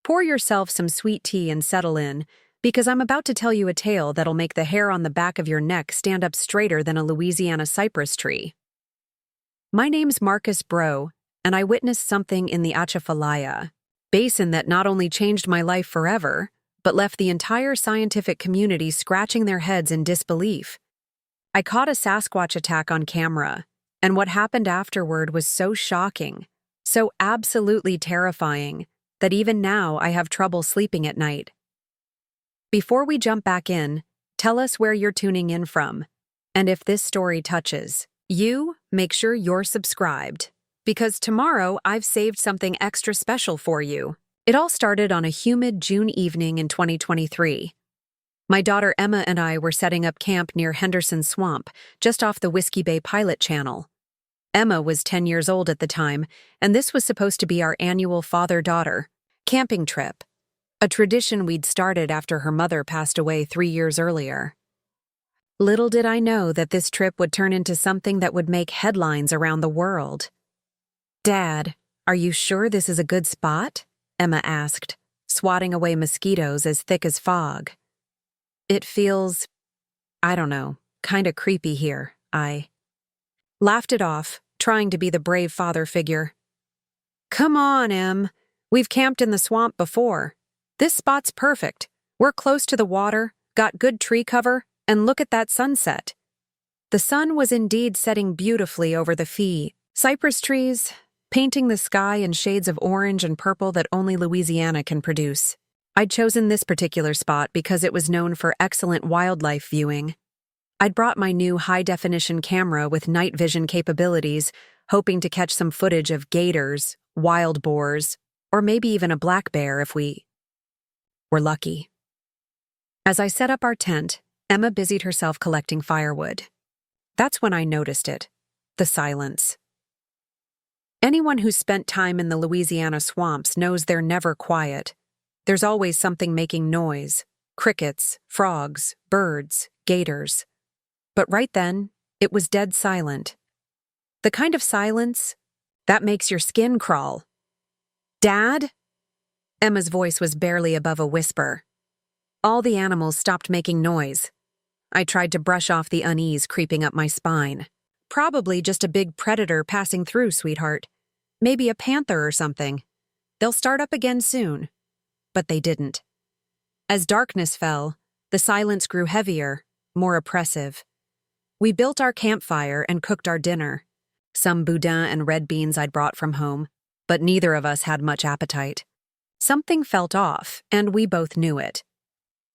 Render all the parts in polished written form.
Pour yourself some sweet tea and settle in, because I'm about to tell you a tale that'll make the hair on the back of your neck stand up straighter than a Louisiana cypress tree. My name's Marcus Breaux, and I witnessed something in the Atchafalaya Basin that not only changed my life forever, but left the entire scientific community scratching their heads in disbelief. I caught a Sasquatch attack on camera, and what happened afterward was so shocking, so absolutely terrifying, that even now I have trouble sleeping at night. Before we jump back in, tell us where you're tuning in from, and if this story touches you, make sure you're subscribed, because tomorrow I've saved something extra special for you. It all started on a humid June evening in 2023. My daughter Emma and I were setting up camp near Henderson Swamp, just off the Whiskey Bay Pilot Channel. Emma was 10 years old at the time, and this was supposed to be our annual father-daughter camping trip, a tradition we'd started after her mother passed away 3 years earlier. Little did I know that this trip would turn into something that would make headlines around the world. "Dad, are you sure this is a good spot?" Emma asked, swatting away mosquitoes as thick as fog. "It feels, I don't know, kinda creepy here," I laughed it off, trying to be the brave father figure. "Come on, Em. We've camped in the swamp before. This spot's perfect. We're close to the water, got good tree cover, and look at that sunset." The sun was indeed setting beautifully over the cypress trees, painting the sky in shades of orange and purple that only Louisiana can produce. I'd chosen this particular spot because it was known for excellent wildlife viewing. I'd brought my new high-definition camera with night vision capabilities, hoping to catch some footage of gators, wild boars, or maybe even a black bear if we were lucky. As I set up our tent, Emma busied herself collecting firewood. That's when I noticed it: the silence. Anyone who's spent time in the Louisiana swamps knows they're never quiet. There's always something making noise: crickets, frogs, birds, gators. But right then, it was dead silent. The kind of silence that makes your skin crawl. "Dad?" Emma's voice was barely above a whisper. All the animals stopped making noise. I tried to brush off the unease creeping up my spine. "Probably just a big predator passing through, sweetheart. Maybe a panther or something. They'll start up again soon." But they didn't. As darkness fell, the silence grew heavier, more oppressive. We built our campfire and cooked our dinner. Some boudin and red beans I'd brought from home, but neither of us had much appetite. Something felt off, and we both knew it.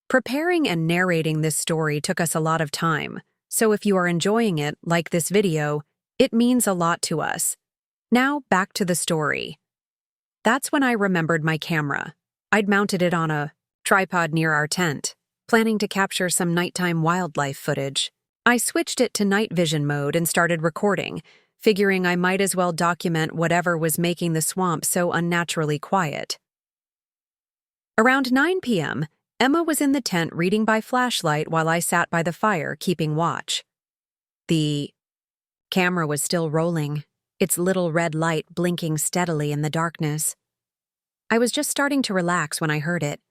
Preparing and narrating this story took us a lot of time, so if you are enjoying it, like this video, it means a lot to us. Now, back to the story. That's when I remembered my camera. I'd mounted it on a tripod near our tent, planning to capture some nighttime wildlife footage. I switched it to night vision mode and started recording, figuring I might as well document whatever was making the swamp so unnaturally quiet. Around 9 p.m., Emma was in the tent reading by flashlight while I sat by the fire keeping watch. The camera was still rolling, its little red light blinking steadily in the darkness. I was just starting to relax when I heard it,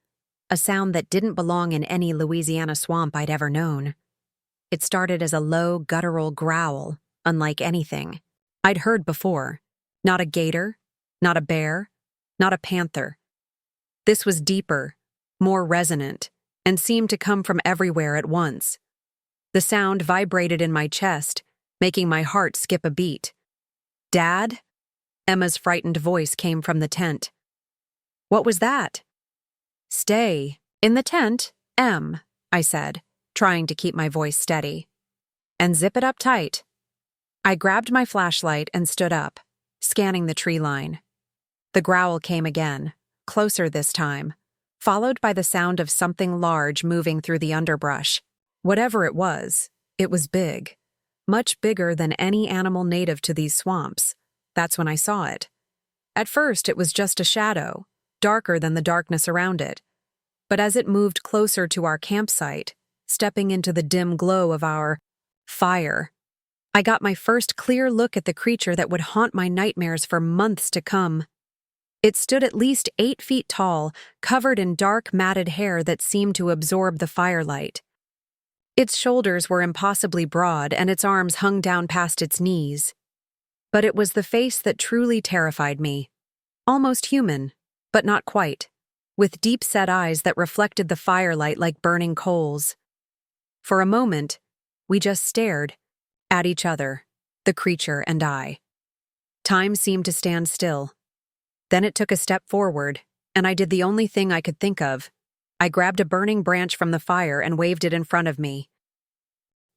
a sound that didn't belong in any Louisiana swamp I'd ever known. It started as a low, guttural growl, unlike anything I'd heard before. Not a gator, not a bear, not a panther. This was deeper, more resonant, and seemed to come from everywhere at once. The sound vibrated in my chest, making my heart skip a beat. "Dad?" Emma's frightened voice came from the tent. "What was that?" "Stay in the tent, Em," I said, trying to keep my voice steady. "And zip it up tight." I grabbed my flashlight and stood up, scanning the tree line. The growl came again, closer this time, followed by the sound of something large moving through the underbrush. Whatever it was big, much bigger than any animal native to these swamps. That's when I saw it. At first, it was just a shadow, darker than the darkness around it. But as it moved closer to our campsite, stepping into the dim glow of our fire, I got my first clear look at the creature that would haunt my nightmares for months to come. It stood at least 8 feet tall, covered in dark, matted hair that seemed to absorb the firelight. Its shoulders were impossibly broad, and its arms hung down past its knees. But it was the face that truly terrified me. Almost human, but not quite, with deep-set eyes that reflected the firelight like burning coals. For a moment, we just stared at each other, the creature and I. Time seemed to stand still. Then it took a step forward, and I did the only thing I could think of. I grabbed a burning branch from the fire and waved it in front of me.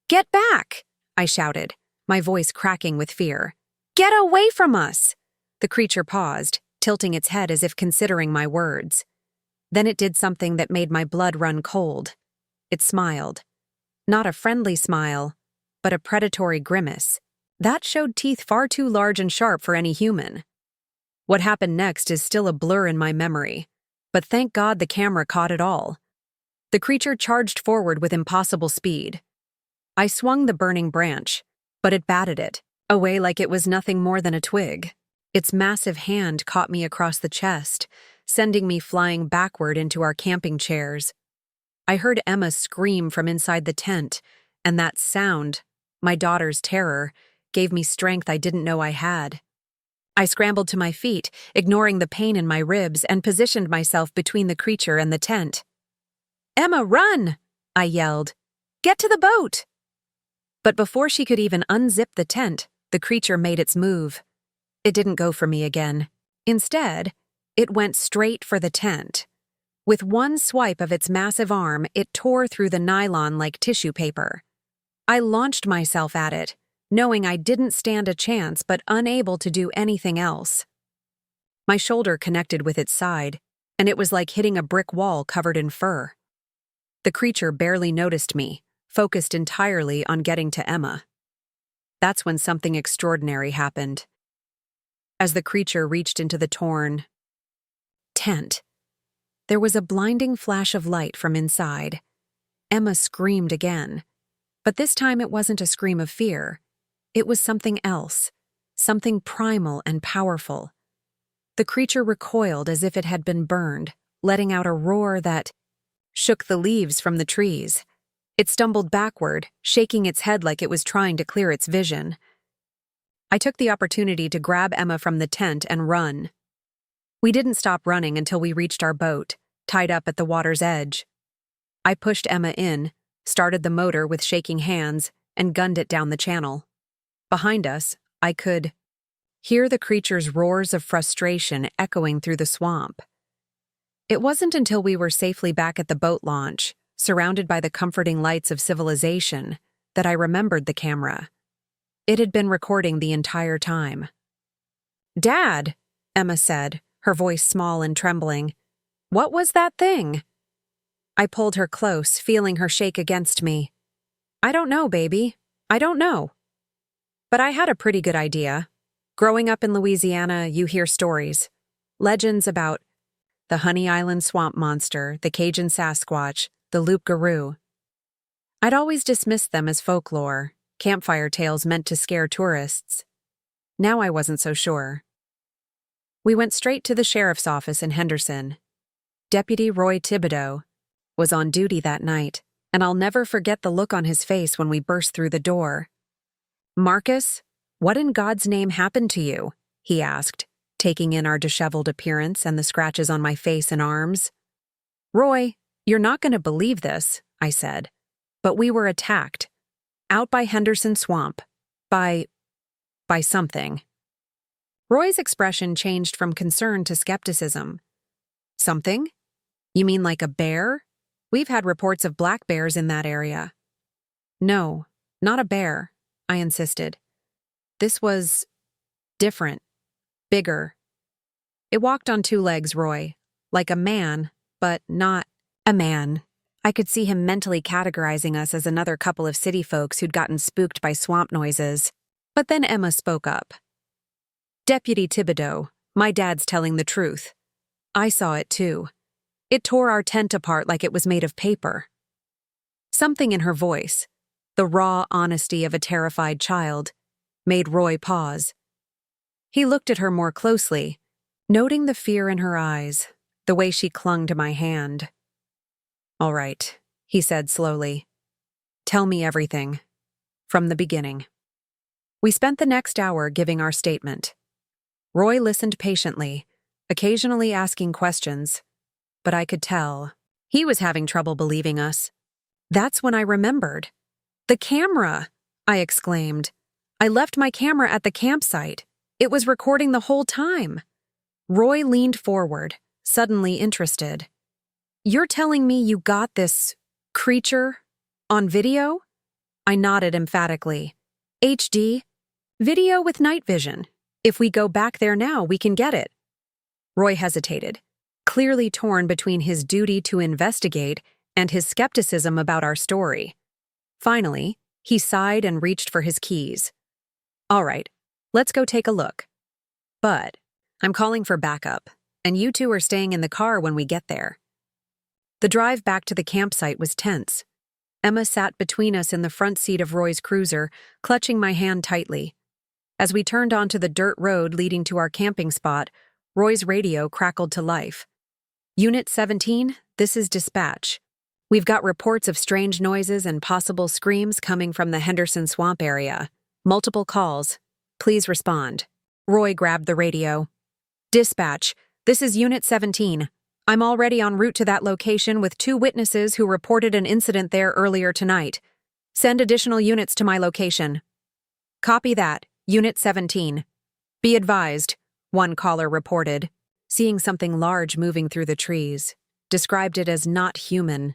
"Get back!" I shouted, my voice cracking with fear. "Get away from us!" The creature paused, tilting its head as if considering my words. Then it did something that made my blood run cold. It smiled. Not a friendly smile, but a predatory grimace. That showed teeth far too large and sharp for any human. What happened next is still a blur in my memory, but thank God the camera caught it all. The creature charged forward with impossible speed. I swung the burning branch, but it batted it away like it was nothing more than a twig. Its massive hand caught me across the chest, sending me flying backward into our camping chairs. I heard Emma scream from inside the tent, and that sound, my daughter's terror, gave me strength I didn't know I had. I scrambled to my feet, ignoring the pain in my ribs, and positioned myself between the creature and the tent. "Emma, run!" I yelled. "Get to the boat!" But before she could even unzip the tent, the creature made its move. It didn't go for me again. Instead, it went straight for the tent. With one swipe of its massive arm, it tore through the nylon like tissue paper. I launched myself at it, knowing I didn't stand a chance but unable to do anything else. My shoulder connected with its side, and it was like hitting a brick wall covered in fur. The creature barely noticed me, focused entirely on getting to Emma. That's when something extraordinary happened. As the creature reached into the torn tent, there was a blinding flash of light from inside. Emma screamed again, but this time it wasn't a scream of fear. It was something else, something primal and powerful. The creature recoiled as if it had been burned, letting out a roar that shook the leaves from the trees. It stumbled backward, shaking its head like it was trying to clear its vision. I took the opportunity to grab Emma from the tent and run. We didn't stop running until we reached our boat, tied up at the water's edge. I pushed Emma in, started the motor with shaking hands, and gunned it down the channel. Behind us, I could hear the creature's roars of frustration echoing through the swamp. It wasn't until we were safely back at the boat launch, surrounded by the comforting lights of civilization, that I remembered the camera. It had been recording the entire time. "Dad," Emma said, her voice small and trembling. "What was that thing?" I pulled her close, feeling her shake against me. "I don't know, baby. I don't know." But I had a pretty good idea. Growing up in Louisiana, you hear stories, legends about the Honey Island swamp monster, the Cajun Sasquatch, the loup-garou. I'd always dismissed them as folklore, campfire tales meant to scare tourists. Now I wasn't so sure. We went straight to the sheriff's office in Henderson. Deputy Roy Thibodeau was on duty that night, and I'll never forget the look on his face when we burst through the door. "Marcus, what in God's name happened to you?" he asked, taking in our disheveled appearance and the scratches on my face and arms. "Roy, you're not going to believe this," I said, "but we were attacked. Out by Henderson Swamp. By something." Roy's expression changed from concern to skepticism. "Something? You mean like a bear? We've had reports of black bears in that area." "No, not a bear," I insisted. "This was different, bigger. It walked on 2 legs, Roy, like a man, but not a man." I could see him mentally categorizing us as another couple of city folks who'd gotten spooked by swamp noises. But then Emma spoke up. "Deputy Thibodeau, my dad's telling the truth. I saw it too. It tore our tent apart like it was made of paper." Something in her voice, the raw honesty of a terrified child, made Roy pause. He looked at her more closely, noting the fear in her eyes, the way she clung to my hand. "All right," he said slowly. "Tell me everything. From the beginning." We spent the next hour giving our statement. Roy listened patiently, occasionally asking questions, but I could tell he was having trouble believing us. That's when I remembered. "The camera!" I exclaimed. "I left my camera at the campsite. It was recording the whole time." Roy leaned forward, suddenly interested. "You're telling me you got this creature on video?" I nodded emphatically. "HD? Video with night vision. If we go back there now, we can get it." Roy hesitated, clearly torn between his duty to investigate and his skepticism about our story. Finally, he sighed and reached for his keys. "All right, let's go take a look. But I'm calling for backup, and you two are staying in the car when we get there." The drive back to the campsite was tense. Emma sat between us in the front seat of Roy's cruiser, clutching my hand tightly. As we turned onto the dirt road leading to our camping spot, Roy's radio crackled to life. "Unit 17, this is dispatch. We've got reports of strange noises and possible screams coming from the Henderson Swamp area. Multiple calls. Please respond." Roy grabbed the radio. "Dispatch, this is Unit 17. I'm already en route to that location with 2 witnesses who reported an incident there earlier tonight. Send additional units to my location." "Copy that, Unit 17. Be advised," one caller reported, seeing something large moving through the trees, described it as not human.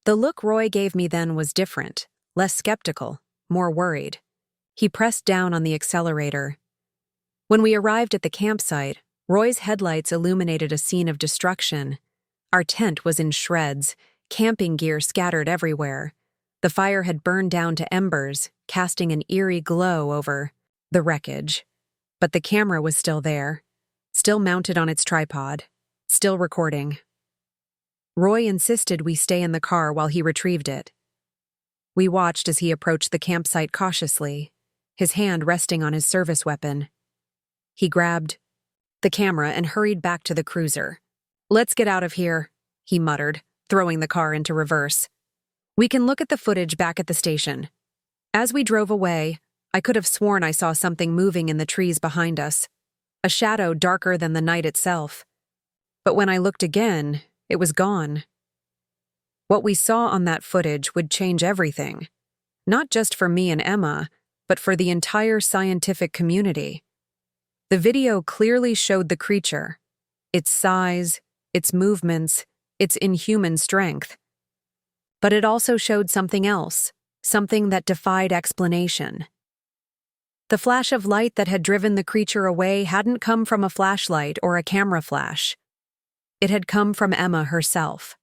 The look Roy gave me then was different, less skeptical, more worried. He pressed down on the accelerator. When we arrived at the campsite, Roy's headlights illuminated a scene of destruction. Our tent was in shreds, camping gear scattered everywhere. The fire had burned down to embers, casting an eerie glow over the wreckage. But the camera was still there, still mounted on its tripod, still recording. Roy insisted we stay in the car while he retrieved it. We watched as he approached the campsite cautiously, his hand resting on his service weapon. He grabbed the camera and hurried back to the cruiser. "Let's get out of here," he muttered, throwing the car into reverse. "We can look at the footage back at the station." As we drove away, I could have sworn I saw something moving in the trees behind us, a shadow darker than the night itself. But when I looked again, it was gone. What we saw on that footage would change everything, not just for me and Emma, but for the entire scientific community. The video clearly showed the creature, its size, its movements, its inhuman strength. But it also showed something else, something that defied explanation. The flash of light that had driven the creature away hadn't come from a flashlight or a camera flash. It had come from Emma herself.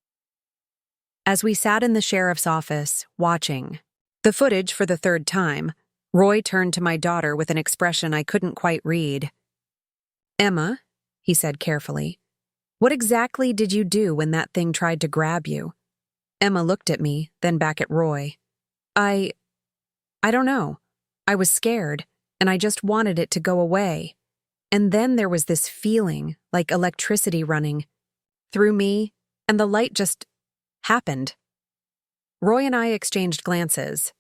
As we sat in the sheriff's office, watching the footage for the 3rd time, Roy turned to my daughter with an expression I couldn't quite read. "Emma," he said carefully, "what exactly did you do when that thing tried to grab you?" Emma looked at me, then back at Roy. I don't know. I was scared, and I just wanted it to go away. And then there was this feeling, like electricity running through me, and the light just happened." Roy and I exchanged glances.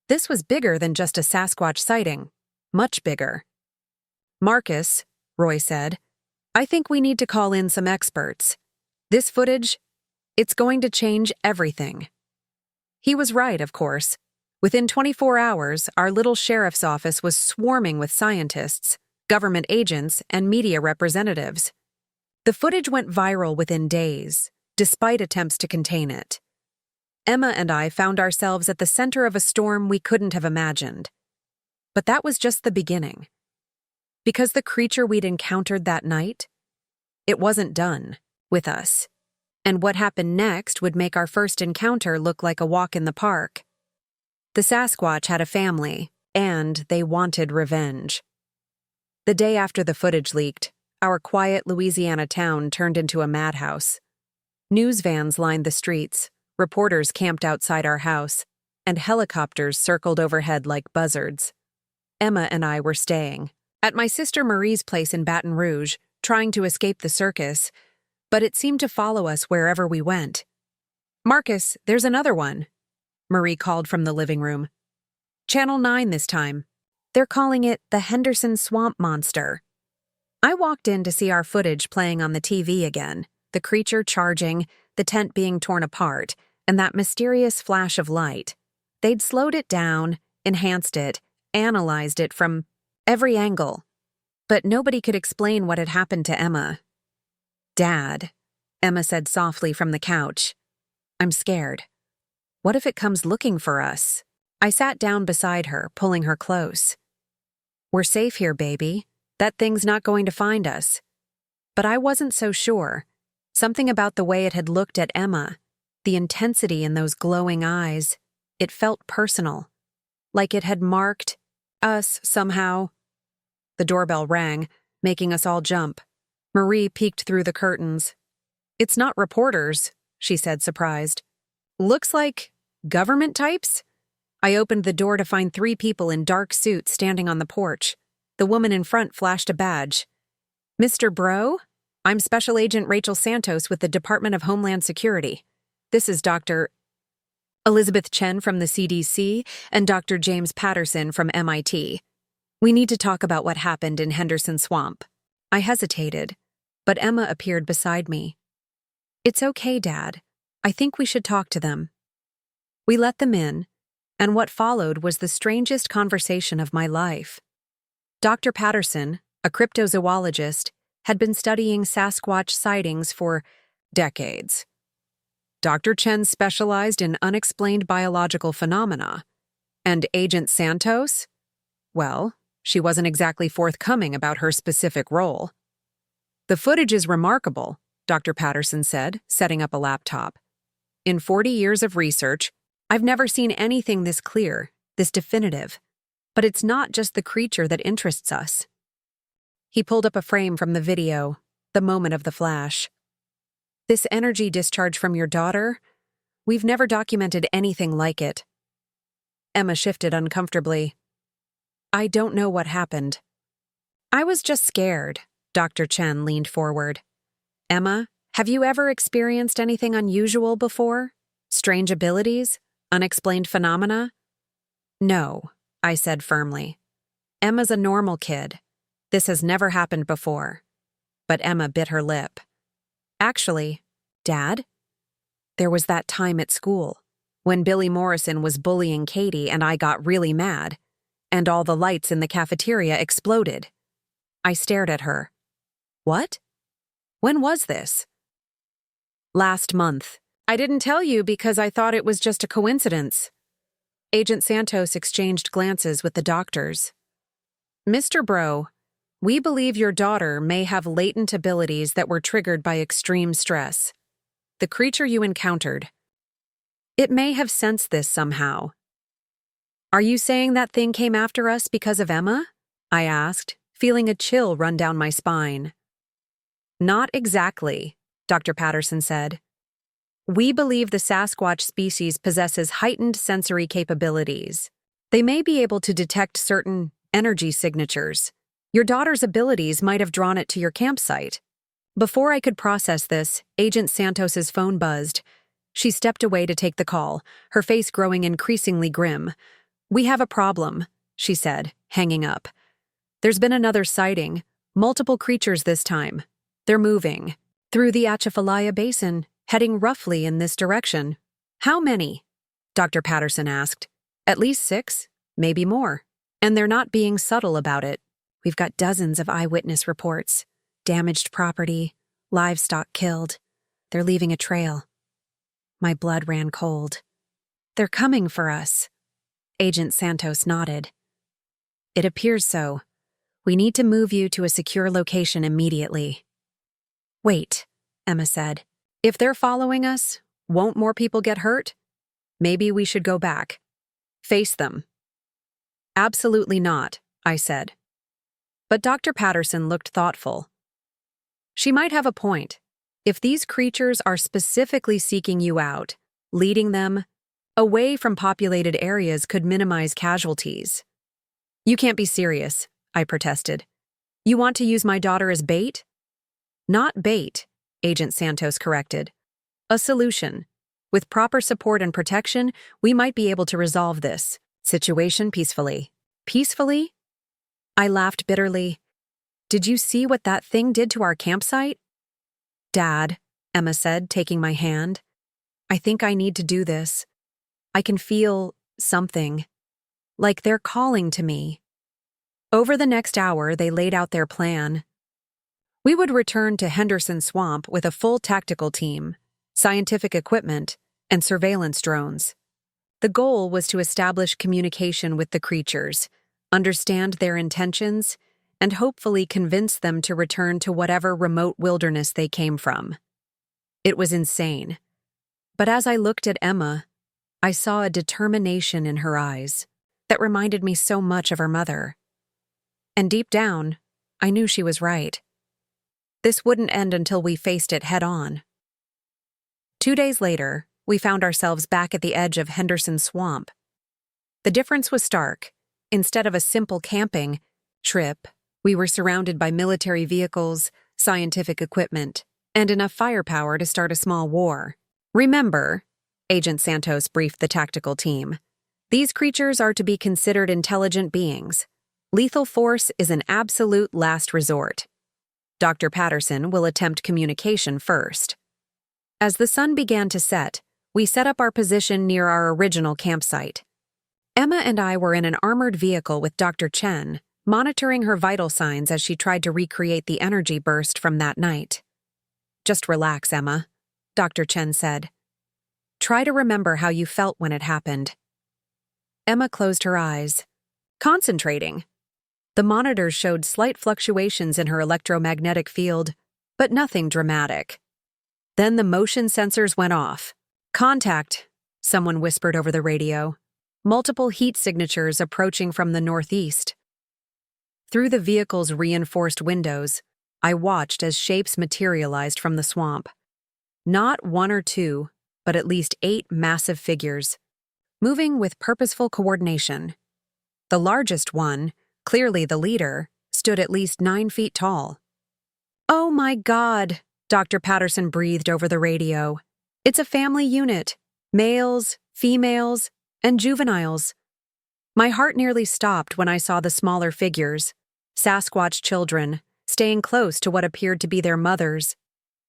This was bigger than just a Sasquatch sighting, much bigger. "Marcus," Roy said, "I think we need to call in some experts. This footage, it's going to change everything." He was right, of course. Within 24 hours, our little sheriff's office was swarming with scientists, government agents, and media representatives. The footage went viral within days, despite attempts to contain it. Emma and I found ourselves at the center of a storm we couldn't have imagined. But that was just the beginning. Because the creature we'd encountered that night, it wasn't done with us. And what happened next would make our first encounter look like a walk in the park. The Sasquatch had a family, and they wanted revenge. The day after the footage leaked, our quiet Louisiana town turned into a madhouse. News vans lined the streets, reporters camped outside our house, and helicopters circled overhead like buzzards. Emma and I were staying, At my sister Marie's place in Baton Rouge, trying to escape the circus, but it seemed to follow us wherever we went. Marcus, there's another one, Marie called from the living room. Channel 9 this time. They're calling it the Henderson Swamp Monster. I walked in to see our footage playing on the TV again, the creature charging, the tent being torn apart, and that mysterious flash of light. They'd slowed it down, enhanced it, analyzed it from every angle. But nobody could explain what had happened to Emma. Dad, Emma said softly from the couch. I'm scared. What if it comes looking for us? I sat down beside her, pulling her close. We're safe here, baby. That thing's not going to find us. But I wasn't so sure. Something about the way it had looked at Emma, the intensity in those glowing eyes, it felt personal. Like it had marked us somehow. The doorbell rang, making us all jump. Marie peeked through the curtains. It's not reporters, she said, surprised. Looks like government types? I opened the door to find 3 people in dark suits standing on the porch. The woman in front flashed a badge. Mr. Breaux? I'm Special Agent Rachel Santos with the Department of Homeland Security. This is Dr. Elizabeth Chen from the CDC and Dr. James Patterson from MIT. We need to talk about what happened in Henderson Swamp. I hesitated, but Emma appeared beside me. It's okay, Dad. I think we should talk to them. We let them in, and what followed was the strangest conversation of my life. Dr. Patterson, a cryptozoologist, had been studying Sasquatch sightings for decades. Dr. Chen specialized in unexplained biological phenomena. And Agent Santos? Well, she wasn't exactly forthcoming about her specific role. The footage is remarkable, Dr. Patterson said, setting up a laptop. In 40 years of research, I've never seen anything this clear, this definitive. But it's not just the creature that interests us. He pulled up a frame from the video, the moment of the flash. This energy discharge from your daughter? We've never documented anything like it. Emma shifted uncomfortably. I don't know what happened. I was just scared, Dr. Chen leaned forward. Emma, have you ever experienced anything unusual before? Strange abilities? Unexplained phenomena? No, I said firmly. Emma's a normal kid. This has never happened before. But Emma bit her lip. Actually, Dad, there was that time at school when Billy Morrison was bullying Katie and I got really mad, and all the lights in the cafeteria exploded. I stared at her. What? When was this? Last month. I didn't tell you because I thought it was just a coincidence. Agent Santos exchanged glances with the doctors. Mr. Breaux, we believe your daughter may have latent abilities that were triggered by extreme stress. The creature you encountered. It may have sensed this somehow. Are you saying that thing came after us because of Emma? I asked, feeling a chill run down my spine. Not exactly, Dr. Patterson said. We believe the Sasquatch species possesses heightened sensory capabilities. They may be able to detect certain energy signatures. Your daughter's abilities might have drawn it to your campsite. Before I could process this, Agent Santos's phone buzzed. She stepped away to take the call, her face growing increasingly grim. We have a problem, she said, hanging up. There's been another sighting, multiple creatures this time. They're moving through the Atchafalaya Basin, heading roughly in this direction. How many? Dr. Patterson asked. At least 6, maybe more. And they're not being subtle about it. We've got dozens of eyewitness reports. Damaged property, livestock killed. They're leaving a trail. My blood ran cold. They're coming for us. Agent Santos nodded. It appears so. We need to move you to a secure location immediately. Wait, Emma said. If they're following us, won't more people get hurt? Maybe we should go back. Face them. Absolutely not, I said. But Dr. Patterson looked thoughtful. She might have a point. If these creatures are specifically seeking you out, leading them away from populated areas could minimize casualties. You can't be serious, I protested. You want to use my daughter as bait? Not bait, Agent Santos corrected. A solution. With proper support and protection, we might be able to resolve this situation peacefully. Peacefully? I laughed bitterly. Did you see what that thing did to our campsite? Dad, Emma said, taking my hand. I think I need to do this. I can feel something. Like they're calling to me. Over the next hour, they laid out their plan. We would return to Henderson Swamp with a full tactical team, scientific equipment, and surveillance drones. The goal was to establish communication with the creatures, understand their intentions, and hopefully convince them to return to whatever remote wilderness they came from. It was insane. But as I looked at Emma, I saw a determination in her eyes that reminded me so much of her mother. And deep down, I knew she was right. This wouldn't end until we faced it head-on. 2 days later, we found ourselves back at the edge of Henderson Swamp. The difference was stark. Instead of a simple camping trip, we were surrounded by military vehicles, scientific equipment, and enough firepower to start a small war. Remember, Agent Santos briefed the tactical team, these creatures are to be considered intelligent beings. Lethal force is an absolute last resort. Dr. Patterson will attempt communication first. As the sun began to set, we set up our position near our original campsite. Emma and I were in an armored vehicle with Dr. Chen, monitoring her vital signs as she tried to recreate the energy burst from that night. Just relax, Emma, Dr. Chen said. Try to remember how you felt when it happened. Emma closed her eyes, concentrating. The monitors showed slight fluctuations in her electromagnetic field, but nothing dramatic. Then the motion sensors went off. Contact, someone whispered over the radio. Multiple heat signatures approaching from the northeast. Through the vehicle's reinforced windows, I watched as shapes materialized from the swamp. Not one or two, but at least 8 massive figures, moving with purposeful coordination. The largest one, clearly the leader, stood at least 9 feet tall. Oh my God, Dr. Patterson breathed over the radio. It's a family unit. Males, females, and juveniles. My heart nearly stopped when I saw the smaller figures, Sasquatch children, staying close to what appeared to be their mothers.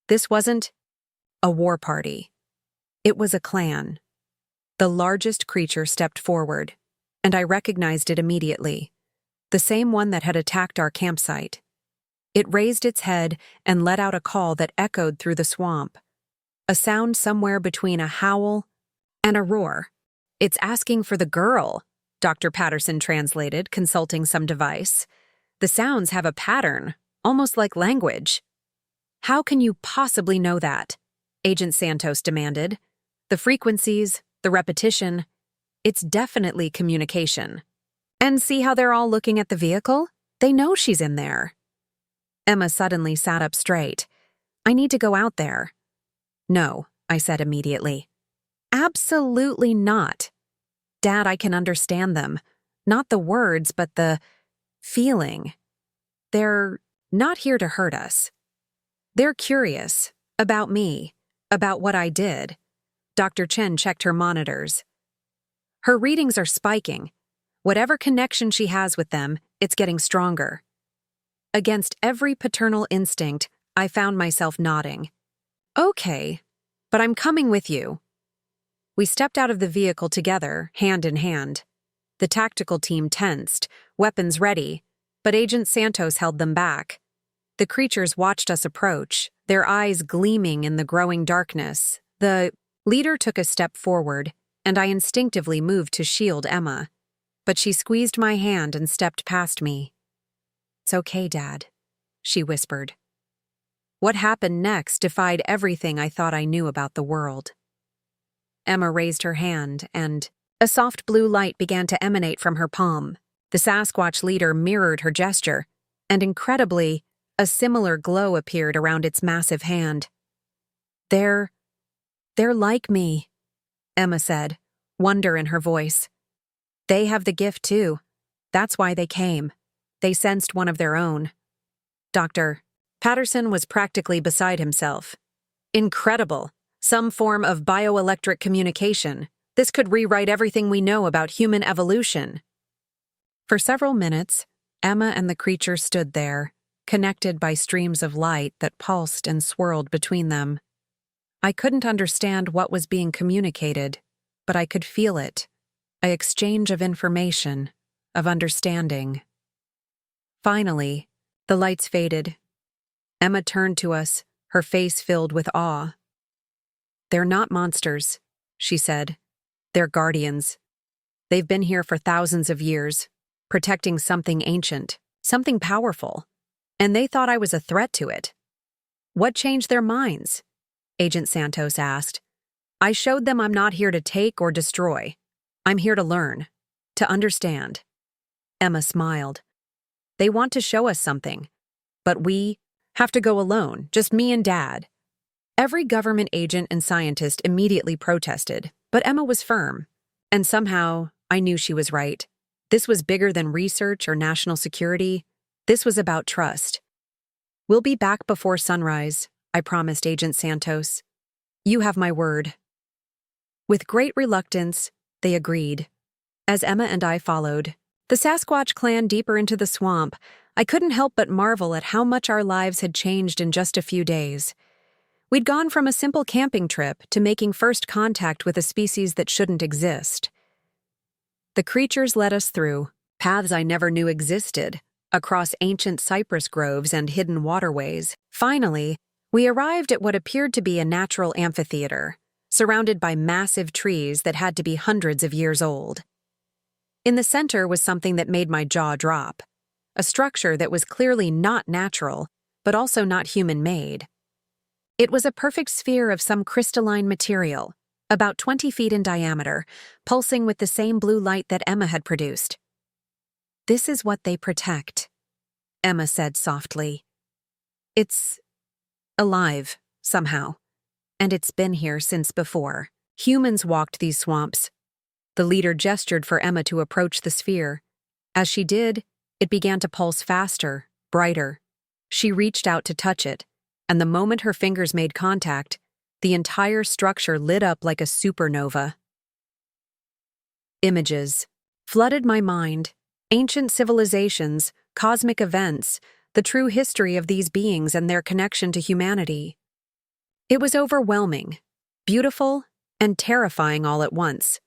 This wasn't a war party. It was a clan. The largest creature stepped forward, and I recognized it immediately. The same one that had attacked our campsite. It raised its head and let out a call that echoed through the swamp. A sound somewhere between a howl and a roar. It's asking for the girl, Dr. Patterson translated, consulting some device. The sounds have a pattern, almost like language. How can you possibly know that? Agent Santos demanded. The frequencies, the repetition, it's definitely communication. And see how they're all looking at the vehicle? They know she's in there. Emma suddenly sat up straight. I need to go out there. No, I said immediately. Absolutely not. Dad, I can understand them. Not the words, but the feeling. They're not here to hurt us. They're curious about me, about what I did. Dr. Chen checked her monitors. Her readings are spiking. Whatever connection she has with them, it's getting stronger. Against every paternal instinct, I found myself nodding. Okay, but I'm coming with you. We stepped out of the vehicle together, hand in hand. The tactical team tensed, weapons ready, but Agent Santos held them back. The creatures watched us approach, their eyes gleaming in the growing darkness. The leader took a step forward, and I instinctively moved to shield Emma. But she squeezed my hand and stepped past me. It's okay, Dad, she whispered. What happened next defied everything I thought I knew about the world. Emma raised her hand, and a soft blue light began to emanate from her palm. The Sasquatch leader mirrored her gesture, and incredibly, a similar glow appeared around its massive hand. They're like me, Emma said, wonder in her voice. They have the gift too. That's why they came. They sensed one of their own. Dr. Patterson was practically beside himself. Incredible. Some form of bioelectric communication. This could rewrite everything we know about human evolution. For several minutes, Emma and the creature stood there, connected by streams of light that pulsed and swirled between them. I couldn't understand what was being communicated, but I could feel it. An exchange of information, of understanding. Finally, the lights faded. Emma turned to us, her face filled with awe. "They're not monsters," she said. "They're guardians. They've been here for thousands of years, protecting something ancient, something powerful. And they thought I was a threat to it." "What changed their minds?" Agent Santos asked. "I showed them I'm not here to take or destroy. I'm here to learn, to understand." Emma smiled. "They want to show us something, but we have to go alone, just me and Dad." Every government agent and scientist immediately protested, but Emma was firm. And somehow, I knew she was right. This was bigger than research or national security. This was about trust. "We'll be back before sunrise," I promised Agent Santos. "You have my word." With great reluctance, they agreed. As Emma and I followed the Sasquatch clan deeper into the swamp, I couldn't help but marvel at how much our lives had changed in just a few days. We'd gone from a simple camping trip to making first contact with a species that shouldn't exist. The creatures led us through paths I never knew existed, across ancient cypress groves and hidden waterways. Finally, we arrived at what appeared to be a natural amphitheater, surrounded by massive trees that had to be hundreds of years old. In the center was something that made my jaw drop, a structure that was clearly not natural, but also not human-made. It was a perfect sphere of some crystalline material, about 20 feet in diameter, pulsing with the same blue light that Emma had produced. "This is what they protect," Emma said softly. "It's alive, somehow, and it's been here since before humans walked these swamps." The leader gestured for Emma to approach the sphere. As she did, it began to pulse faster, brighter. She reached out to touch it, and the moment her fingers made contact, the entire structure lit up like a supernova. Images flooded my mind. Ancient civilizations, cosmic events, the true history of these beings and their connection to humanity. It was overwhelming, beautiful, and terrifying all at once.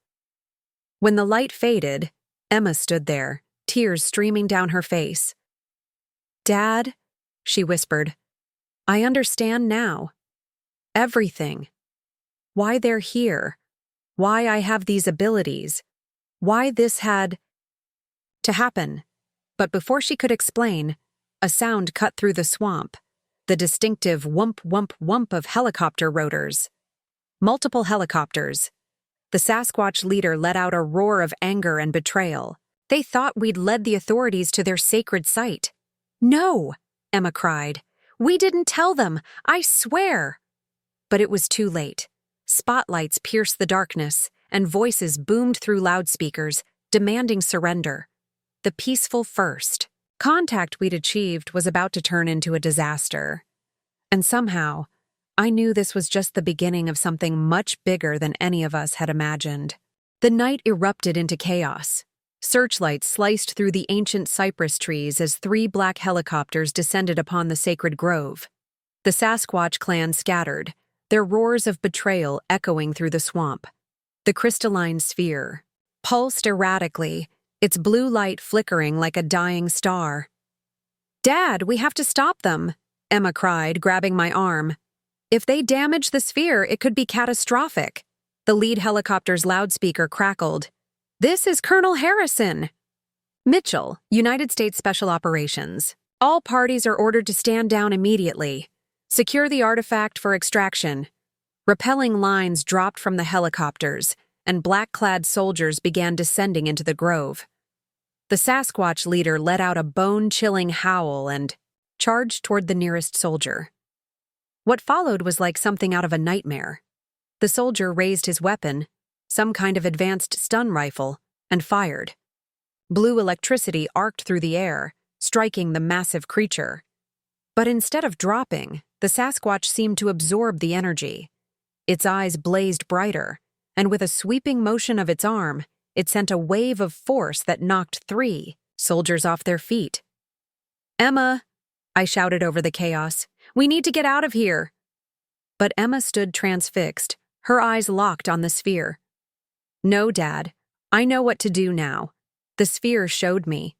When the light faded, Emma stood there, tears streaming down her face. "Dad," she whispered, "I understand now. Everything. Why they're here. Why I have these abilities. Why this had to happen." But before she could explain, a sound cut through the swamp, the distinctive whump, whump, whump of helicopter rotors. Multiple helicopters. The Sasquatch leader let out a roar of anger and betrayal. They thought we'd led the authorities to their sacred site. "No," Emma cried. "We didn't tell them, I swear." But it was too late. Spotlights pierced the darkness, and voices boomed through loudspeakers, demanding surrender. The peaceful first contact we'd achieved was about to turn into a disaster. And somehow, I knew this was just the beginning of something much bigger than any of us had imagined. The night erupted into chaos. Searchlights sliced through the ancient cypress trees as 3 black helicopters descended upon the sacred grove. The Sasquatch clan scattered, their roars of betrayal echoing through the swamp. The crystalline sphere pulsed erratically, its blue light flickering like a dying star. "Dad, we have to stop them," Emma cried, grabbing my arm. "If they damage the sphere, it could be catastrophic." The lead helicopter's loudspeaker crackled. "This is Colonel Harrison." "Mitchell, United States Special Operations. All parties are ordered to stand down immediately. Secure the artifact for extraction." Repelling lines dropped from the helicopters, and black-clad soldiers began descending into the grove. The Sasquatch leader let out a bone-chilling howl and charged toward the nearest soldier. What followed was like something out of a nightmare. The soldier raised his weapon, some kind of advanced stun rifle, and fired. Blue electricity arced through the air, striking the massive creature. But instead of dropping, the Sasquatch seemed to absorb the energy. Its eyes blazed brighter, and with a sweeping motion of its arm, it sent a wave of force that knocked 3 soldiers off their feet. "Emma!" I shouted over the chaos. "We need to get out of here!" But Emma stood transfixed, her eyes locked on the sphere. "No, Dad. I know what to do now." The sphere showed me.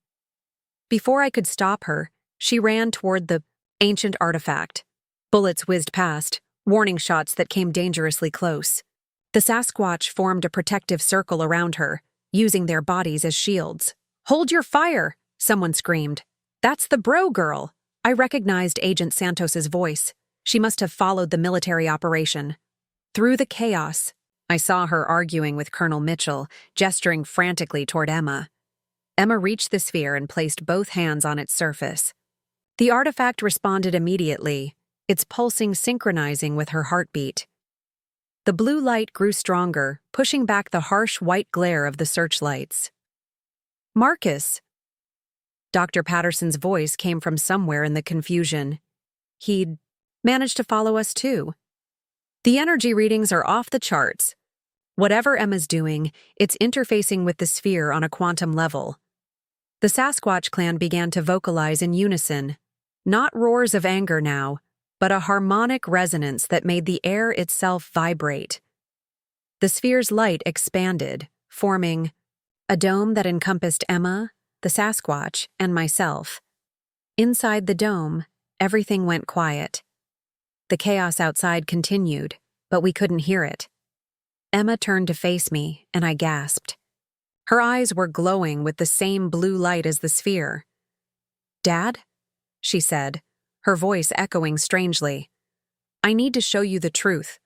Before I could stop her, she ran toward the ancient artifact. Bullets whizzed past, warning shots that came dangerously close. The Sasquatch formed a protective circle around her, using their bodies as shields. "Hold your fire!" someone screamed. "That's the Breaux girl!" I recognized Agent Santos's voice. She must have followed the military operation. Through the chaos, I saw her arguing with Colonel Mitchell, gesturing frantically toward Emma. Emma reached the sphere and placed both hands on its surface. The artifact responded immediately, its pulsing synchronizing with her heartbeat. The blue light grew stronger, pushing back the harsh white glare of the searchlights. "Marcus!" Dr. Patterson's voice came from somewhere in the confusion. He'd managed to follow us too. "The energy readings are off the charts. Whatever Emma's doing, it's interfacing with the sphere on a quantum level." The Sasquatch clan began to vocalize in unison, not roars of anger now, but a harmonic resonance that made the air itself vibrate. The sphere's light expanded, forming a dome that encompassed Emma, the Sasquatch, and myself. Inside the dome, everything went quiet. The chaos outside continued, but we couldn't hear it. Emma turned to face me, and I gasped. Her eyes were glowing with the same blue light as the sphere. "Dad?" she said, her voice echoing strangely. "I need to show you the truth.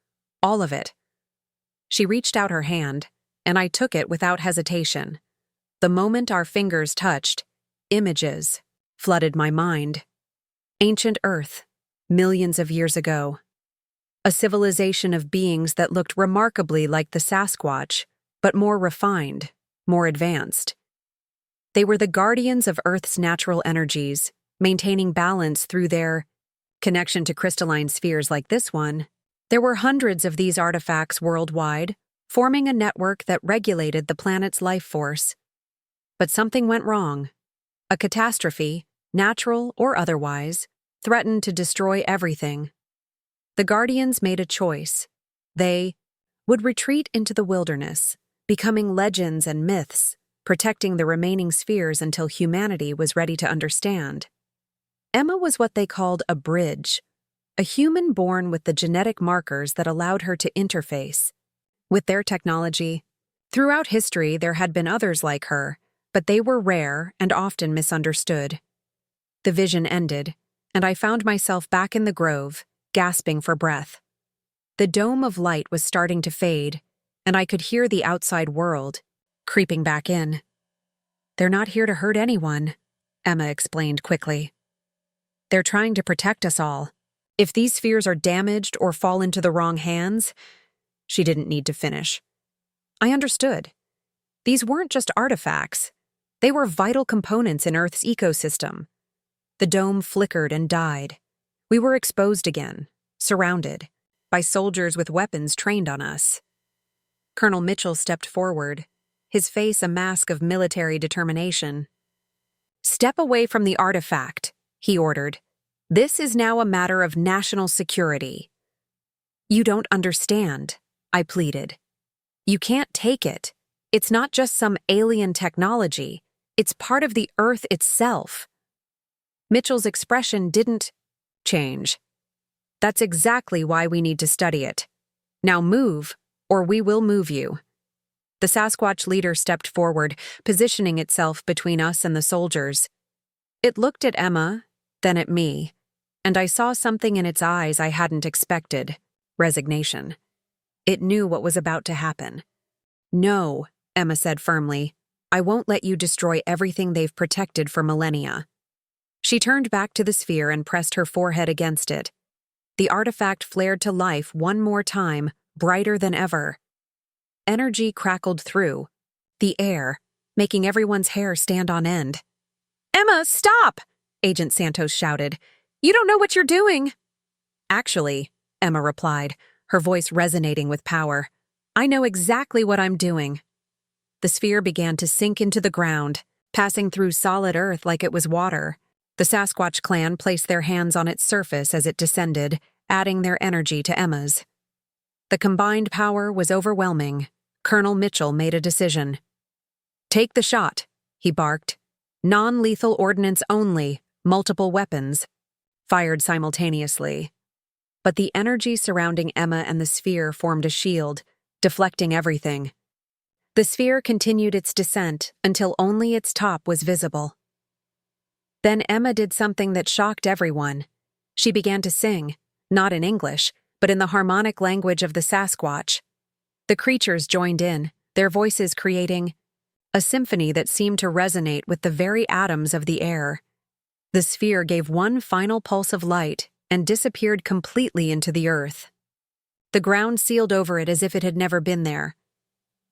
All of it." She reached out her hand, and I took it without hesitation. The moment our fingers touched, images flooded my mind. Ancient Earth, millions of years ago. A civilization of beings that looked remarkably like the Sasquatch, but more refined, more advanced. They were the guardians of Earth's natural energies, maintaining balance through their connection to crystalline spheres like this one. There were hundreds of these artifacts worldwide, forming a network that regulated the planet's life force. But something went wrong. A catastrophe, natural or otherwise, threatened to destroy everything. The Guardians made a choice. They would retreat into the wilderness, becoming legends and myths, protecting the remaining spheres until humanity was ready to understand. Emma was what they called a bridge, a human born with the genetic markers that allowed her to interface with their technology. Throughout history, there had been others like her, but they were rare and often misunderstood. The vision ended, and I found myself back in the grove, gasping for breath. The dome of light was starting to fade, and I could hear the outside world creeping back in. "They're not here to hurt anyone," Emma explained quickly. "They're trying to protect us all. If these spheres are damaged or fall into the wrong hands..." She didn't need to finish. I understood. These weren't just artifacts. They were vital components in Earth's ecosystem. The dome flickered and died. We were exposed again, surrounded by soldiers with weapons trained on us. Colonel Mitchell stepped forward, his face a mask of military determination. "Step away from the artifact," he ordered. "This is now a matter of national security." "You don't understand," I pleaded. "You can't take it. It's not just some alien technology. It's part of the Earth itself." Mitchell's expression didn't change. "That's exactly why we need to study it. Now move, or we will move you." The Sasquatch leader stepped forward, positioning itself between us and the soldiers. It looked at Emma, then at me, and I saw something in its eyes I hadn't expected: resignation. It knew what was about to happen. "No," Emma said firmly, "I won't let you destroy everything they've protected for millennia." She turned back to the sphere and pressed her forehead against it. The artifact flared to life one more time, brighter than ever. Energy crackled through the air, making everyone's hair stand on end. Emma, stop! Agent Santos shouted. You don't know what you're doing. Actually, Emma replied, her voice resonating with power, I know exactly what I'm doing. The sphere began to sink into the ground, passing through solid earth like it was water. The Sasquatch clan placed their hands on its surface as it descended, adding their energy to Emma's. The combined power was overwhelming. Colonel Mitchell made a decision. Take the shot, he barked. Non-lethal ordnance only, multiple weapons, fired simultaneously. But the energy surrounding Emma and the sphere formed a shield, deflecting everything. The sphere continued its descent until only its top was visible. Then Emma did something that shocked everyone. She began to sing, not in English, but in the harmonic language of the Sasquatch. The creatures joined in, their voices creating a symphony that seemed to resonate with the very atoms of the air. The sphere gave one final pulse of light and disappeared completely into the earth. The ground sealed over it as if it had never been there.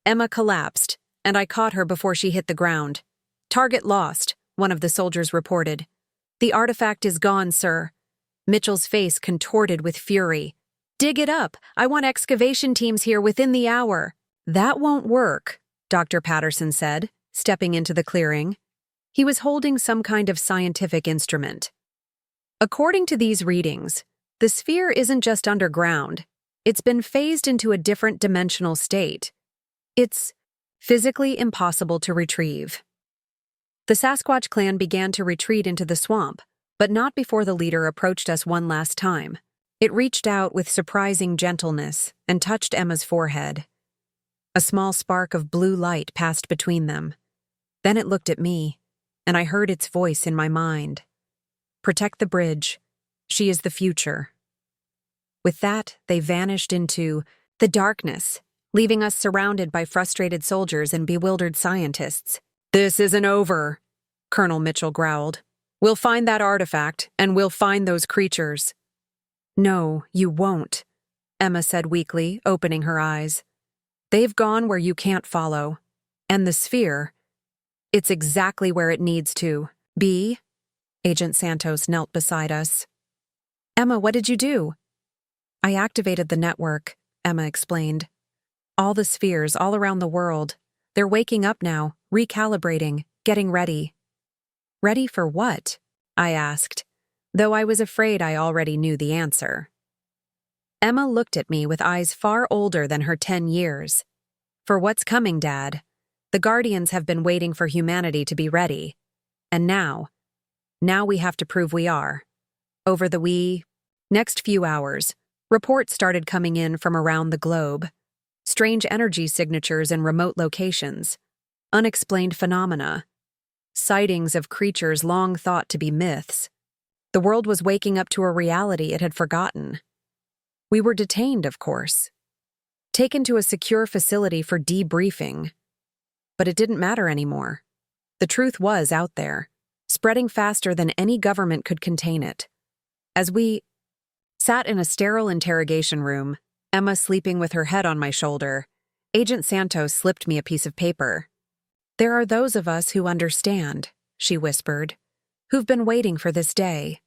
Emma collapsed, and I caught her before she hit the ground. Target lost, one of the soldiers reported. The artifact is gone, sir. Mitchell's face contorted with fury. Dig it up. I want excavation teams here within the hour. That won't work, Dr. Patterson said, stepping into the clearing. He was holding some kind of scientific instrument. According to these readings, the sphere isn't just underground. It's been phased into a different dimensional state. It's physically impossible to retrieve. The Sasquatch clan began to retreat into the swamp, but not before the leader approached us one last time. It reached out with surprising gentleness and touched Emma's forehead. A small spark of blue light passed between them. Then it looked at me, and I heard its voice in my mind. Protect the bridge. She is the future. With that, they vanished into the darkness, leaving us surrounded by frustrated soldiers and bewildered scientists. This isn't over, Colonel Mitchell growled. We'll find that artifact, and we'll find those creatures. No, you won't, Emma said weakly, opening her eyes. They've gone where you can't follow. And the sphere, it's exactly where it needs to be. Agent Santos knelt beside us. Emma, what did you do? I activated the network, Emma explained. All the spheres all around the world. They're waking up now, recalibrating, getting ready. Ready for what? I asked, though I was afraid I already knew the answer. Emma looked at me with eyes far older than her 10 years. For what's coming, Dad? The Guardians have been waiting for humanity to be ready. And now we have to prove we are. Over the next few hours, reports started coming in from around the globe. Strange energy signatures in remote locations. Unexplained phenomena. Sightings of creatures long thought to be myths. The world was waking up to a reality it had forgotten. We were detained, of course. Taken to a secure facility for debriefing. But it didn't matter anymore. The truth was out there, spreading faster than any government could contain it. As we sat in a sterile interrogation room, Emma sleeping with her head on my shoulder, Agent Santos slipped me a piece of paper. There are those of us who understand, she whispered, who've been waiting for this day.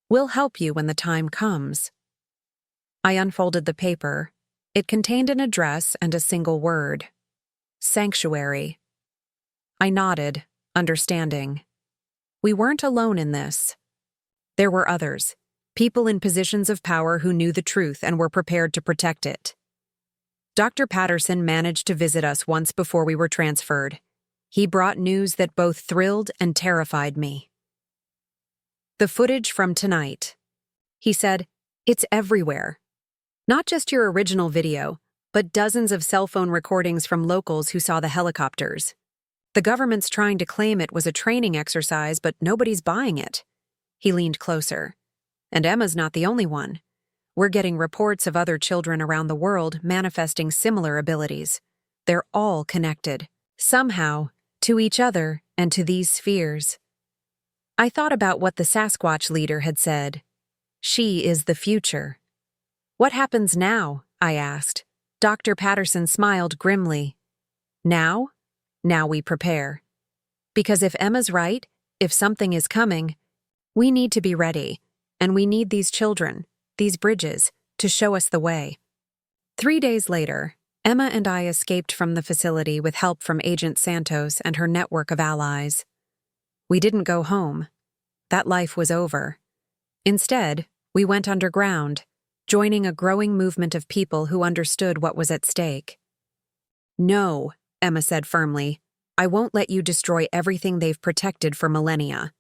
We'll help you when the time comes. I unfolded the paper. It contained an address and a single word. Sanctuary. I nodded, understanding. We weren't alone in this. There were others, people in positions of power who knew the truth and were prepared to protect it. Dr. Patterson managed to visit us once before we were transferred. He brought news that both thrilled and terrified me. The footage from tonight. He said, it's everywhere. Not just your original video, but dozens of cell phone recordings from locals who saw the helicopters. The government's trying to claim it was a training exercise, but nobody's buying it. He leaned closer. And Emma's not the only one. We're getting reports of other children around the world manifesting similar abilities. They're all connected, somehow, to each other and to these spheres. I thought about what the Sasquatch leader had said. She is the future. What happens now? I asked. Dr. Patterson smiled grimly. Now? Now we prepare. Because if Emma's right, if something is coming, we need to be ready, and we need these children, these bridges, to show us the way. 3 days later, Emma and I escaped from the facility with help from Agent Santos and her network of allies. We didn't go home. That life was over. Instead, we went underground, joining a growing movement of people who understood what was at stake. "No," Emma said firmly, "I won't let you destroy everything they've protected for millennia."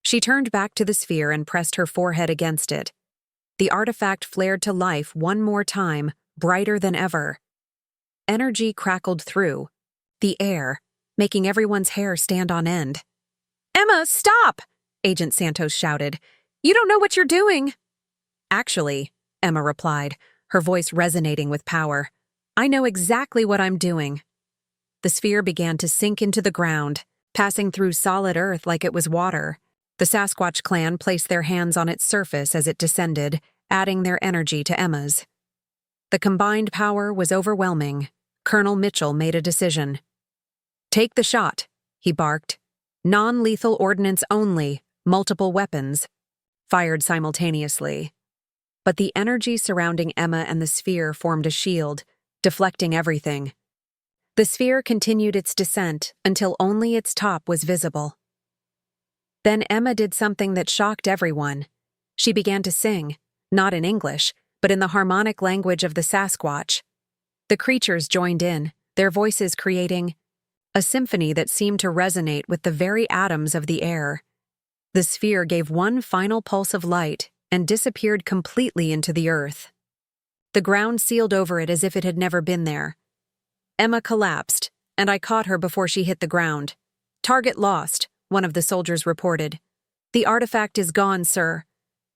She turned back to the sphere and pressed her forehead against it. The artifact flared to life one more time, brighter than ever. Energy crackled through the air, making everyone's hair stand on end. "Emma, stop!" Agent Santos shouted. "You don't know what you're doing." "Actually," Emma replied, her voice resonating with power, "I know exactly what I'm doing." The sphere began to sink into the ground, passing through solid earth like it was water. The Sasquatch clan placed their hands on its surface as it descended, adding their energy to Emma's. The combined power was overwhelming. Colonel Mitchell made a decision. "Take the shot," he barked. "Non-lethal ordnance only, multiple weapons," fired simultaneously. But the energy surrounding Emma and the sphere formed a shield, deflecting everything. The sphere continued its descent until only its top was visible. Then Emma did something that shocked everyone. She began to sing, not in English, but in the harmonic language of the Sasquatch. The creatures joined in, their voices creating a symphony that seemed to resonate with the very atoms of the air. The sphere gave one final pulse of light and disappeared completely into the earth. The ground sealed over it as if it had never been there. Emma collapsed, and I caught her before she hit the ground. "Target lost," one of the soldiers reported. "The artifact is gone, sir."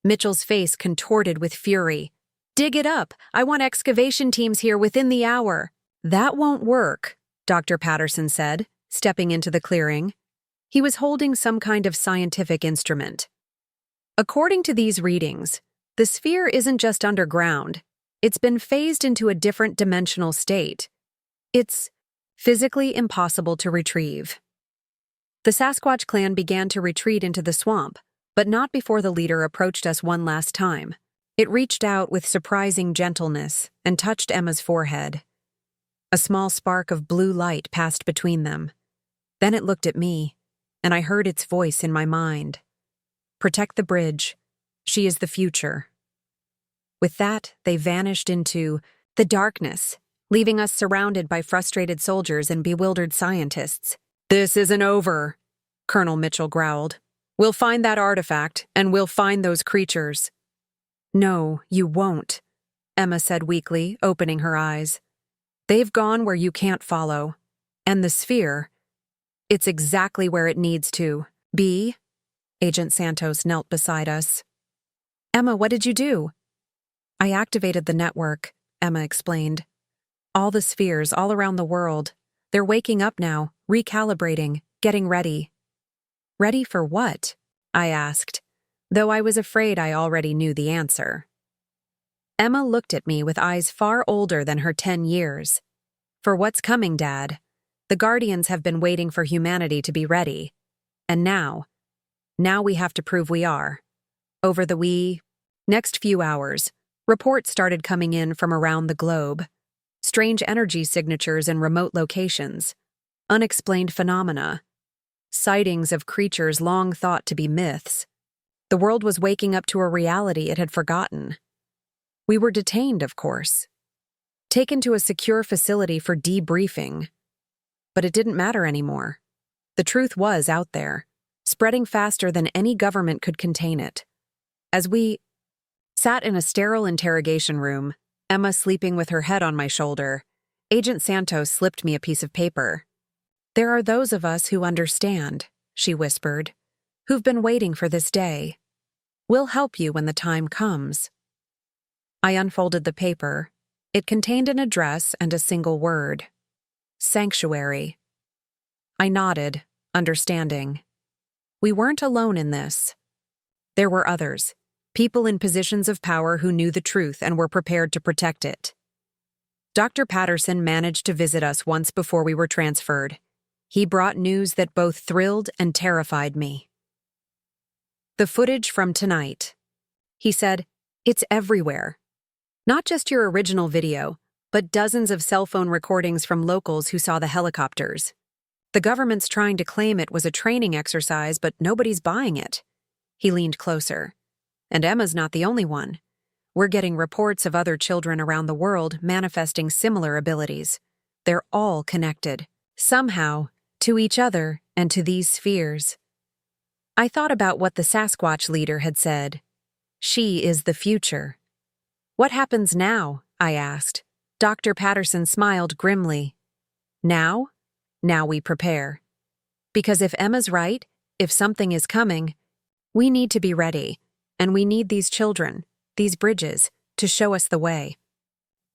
Mitchell's face contorted with fury. "Dig it up. I want excavation teams here within the hour." "That won't work," Dr. Patterson said, stepping into the clearing. He was holding some kind of scientific instrument. "According to these readings, the sphere isn't just underground. It's been phased into a different dimensional state. It's physically impossible to retrieve." The Sasquatch clan began to retreat into the swamp, but not before the leader approached us one last time. It reached out with surprising gentleness and touched Emma's forehead. A small spark of blue light passed between them. Then it looked at me, and I heard its voice in my mind. "Protect the bridge. She is the future." With that, they vanished into the darkness, leaving us surrounded by frustrated soldiers and bewildered scientists. "This isn't over," Colonel Mitchell growled. "We'll find that artifact, and we'll find those creatures." "No, you won't," Emma said weakly, opening her eyes. "They've gone where you can't follow. And the sphere, it's exactly where it needs to be." Agent Santos knelt beside us. "Emma, what did you do?" "I activated the network," Emma explained. "All the spheres all around the world. They're waking up now, recalibrating, getting ready." "Ready for what?" I asked, though I was afraid I already knew the answer. Emma looked at me with eyes far older than her 10 years. "For what's coming, Dad? The Guardians have been waiting for humanity to be ready. And now we have to prove we are." Over the next few hours, reports started coming in from around the globe. Strange energy signatures in remote locations, unexplained phenomena, sightings of creatures long thought to be myths. The world was waking up to a reality it had forgotten. We were detained, of course, taken to a secure facility for debriefing. But it didn't matter anymore. The truth was out there, spreading faster than any government could contain it. As we sat in a sterile interrogation room, Emma sleeping with her head on my shoulder, Agent Santos slipped me a piece of paper. "There are those of us who understand," she whispered, "who've been waiting for this day. We'll help you when the time comes." I unfolded the paper. It contained an address and a single word: sanctuary. I nodded, understanding. We weren't alone in this. There were others, people in positions of power who knew the truth and were prepared to protect it. Dr. Patterson managed to visit us once before we were transferred. He brought news that both thrilled and terrified me. The footage from tonight. He said, "It's everywhere. Not just your original video, but dozens of cell phone recordings from locals who saw the helicopters. The government's trying to claim it was a training exercise, but nobody's buying it." He leaned closer. "And Emma's not the only one. We're getting reports of other children around the world manifesting similar abilities. They're all connected, somehow, to each other and to these spheres." I thought about what the Sasquatch leader had said. She is the future. "What happens now?" I asked. Dr. Patterson smiled grimly. Now we prepare. Because if Emma's right, if something is coming, we need to be ready, and we need these children, these bridges, to show us the way.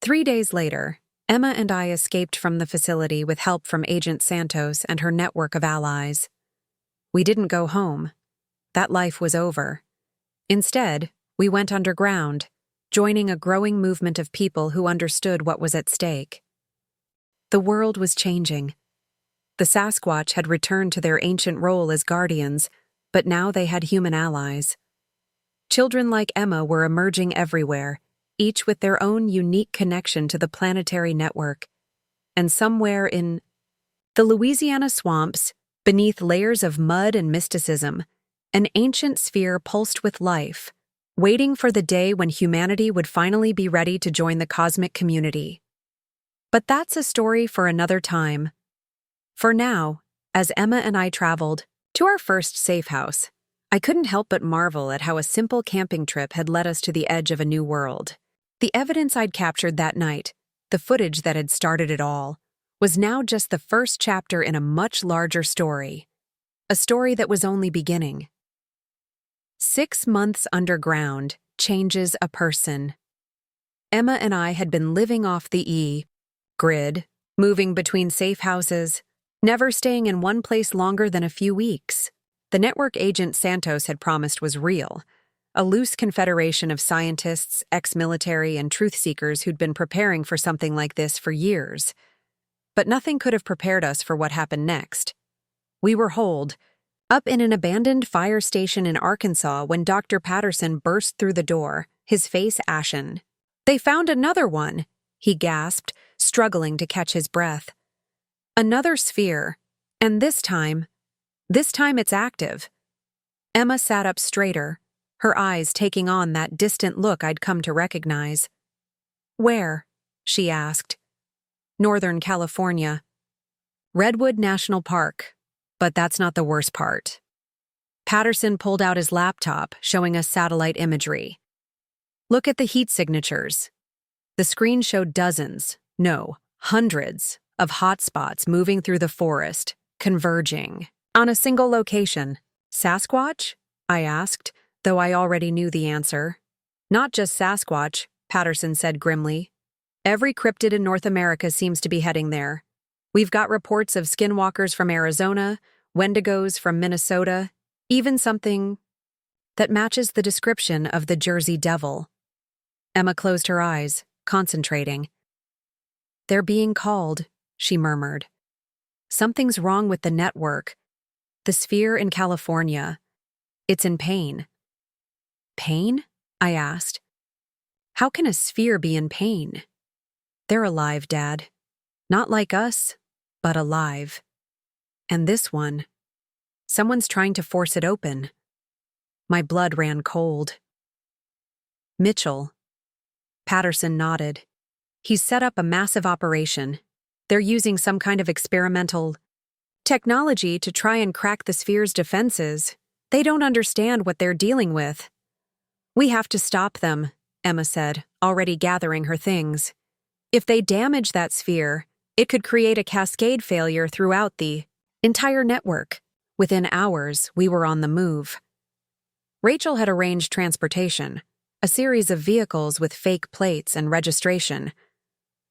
3 days later, Emma and I escaped from the facility with help from Agent Santos and her network of allies. We didn't go home. That life was over. Instead, we went underground, joining a growing movement of people who understood what was at stake. The world was changing. The Sasquatch had returned to their ancient role as guardians, but now they had human allies. Children like Emma were emerging everywhere, each with their own unique connection to the planetary network. And somewhere in the Louisiana swamps, beneath layers of mud and mysticism, an ancient sphere pulsed with life, waiting for the day when humanity would finally be ready to join the cosmic community. But that's a story for another time. For now, as Emma and I traveled to our first safe house, I couldn't help but marvel at how a simple camping trip had led us to the edge of a new world. The evidence I'd captured that night, the footage that had started it all, was now just the first chapter in a much larger story. A story that was only beginning. 6 months underground changes a person. Emma and I had been living off the grid, moving between safe houses, never staying in one place longer than a few weeks. The network Agent Santos had promised was real, a loose confederation of scientists, ex-military, and truth-seekers who'd been preparing for something like this for years. But nothing could have prepared us for what happened next. We were holed up in an abandoned fire station in Arkansas when Dr. Patterson burst through the door, his face ashen. "They found another one," he gasped, struggling to catch his breath. "Another sphere, and this time it's active." Emma sat up straighter, her eyes taking on that distant look I'd come to recognize. "Where?" she asked. "Northern California. Redwood National Park. But that's not the worst part." Patterson pulled out his laptop, showing us satellite imagery. "Look at the heat signatures." The screen showed dozens, no, hundreds, of hotspots moving through the forest, converging on a single location. "Sasquatch?" I asked, though I already knew the answer. "Not just Sasquatch," Patterson said grimly. "Every cryptid in North America seems to be heading there. We've got reports of skinwalkers from Arizona, wendigos from Minnesota, even something that matches the description of the Jersey Devil." Emma closed her eyes, concentrating. "They're being called," she murmured. "Something's wrong with the network. The sphere in California. It's in pain." "Pain?" I asked. "How can a sphere be in pain?" "They're alive, Dad. Not like us, but alive. And this one, someone's trying to force it open." My blood ran cold. "Mitchell." Patterson nodded. "He's set up a massive operation. They're using some kind of experimental technology to try and crack the sphere's defenses. They don't understand what they're dealing with." "We have to stop them," Emma said, already gathering her things. "If they damage that sphere, it could create a cascade failure throughout the entire network." Within hours, we were on the move. Rachel had arranged transportation, a series of vehicles with fake plates and registration.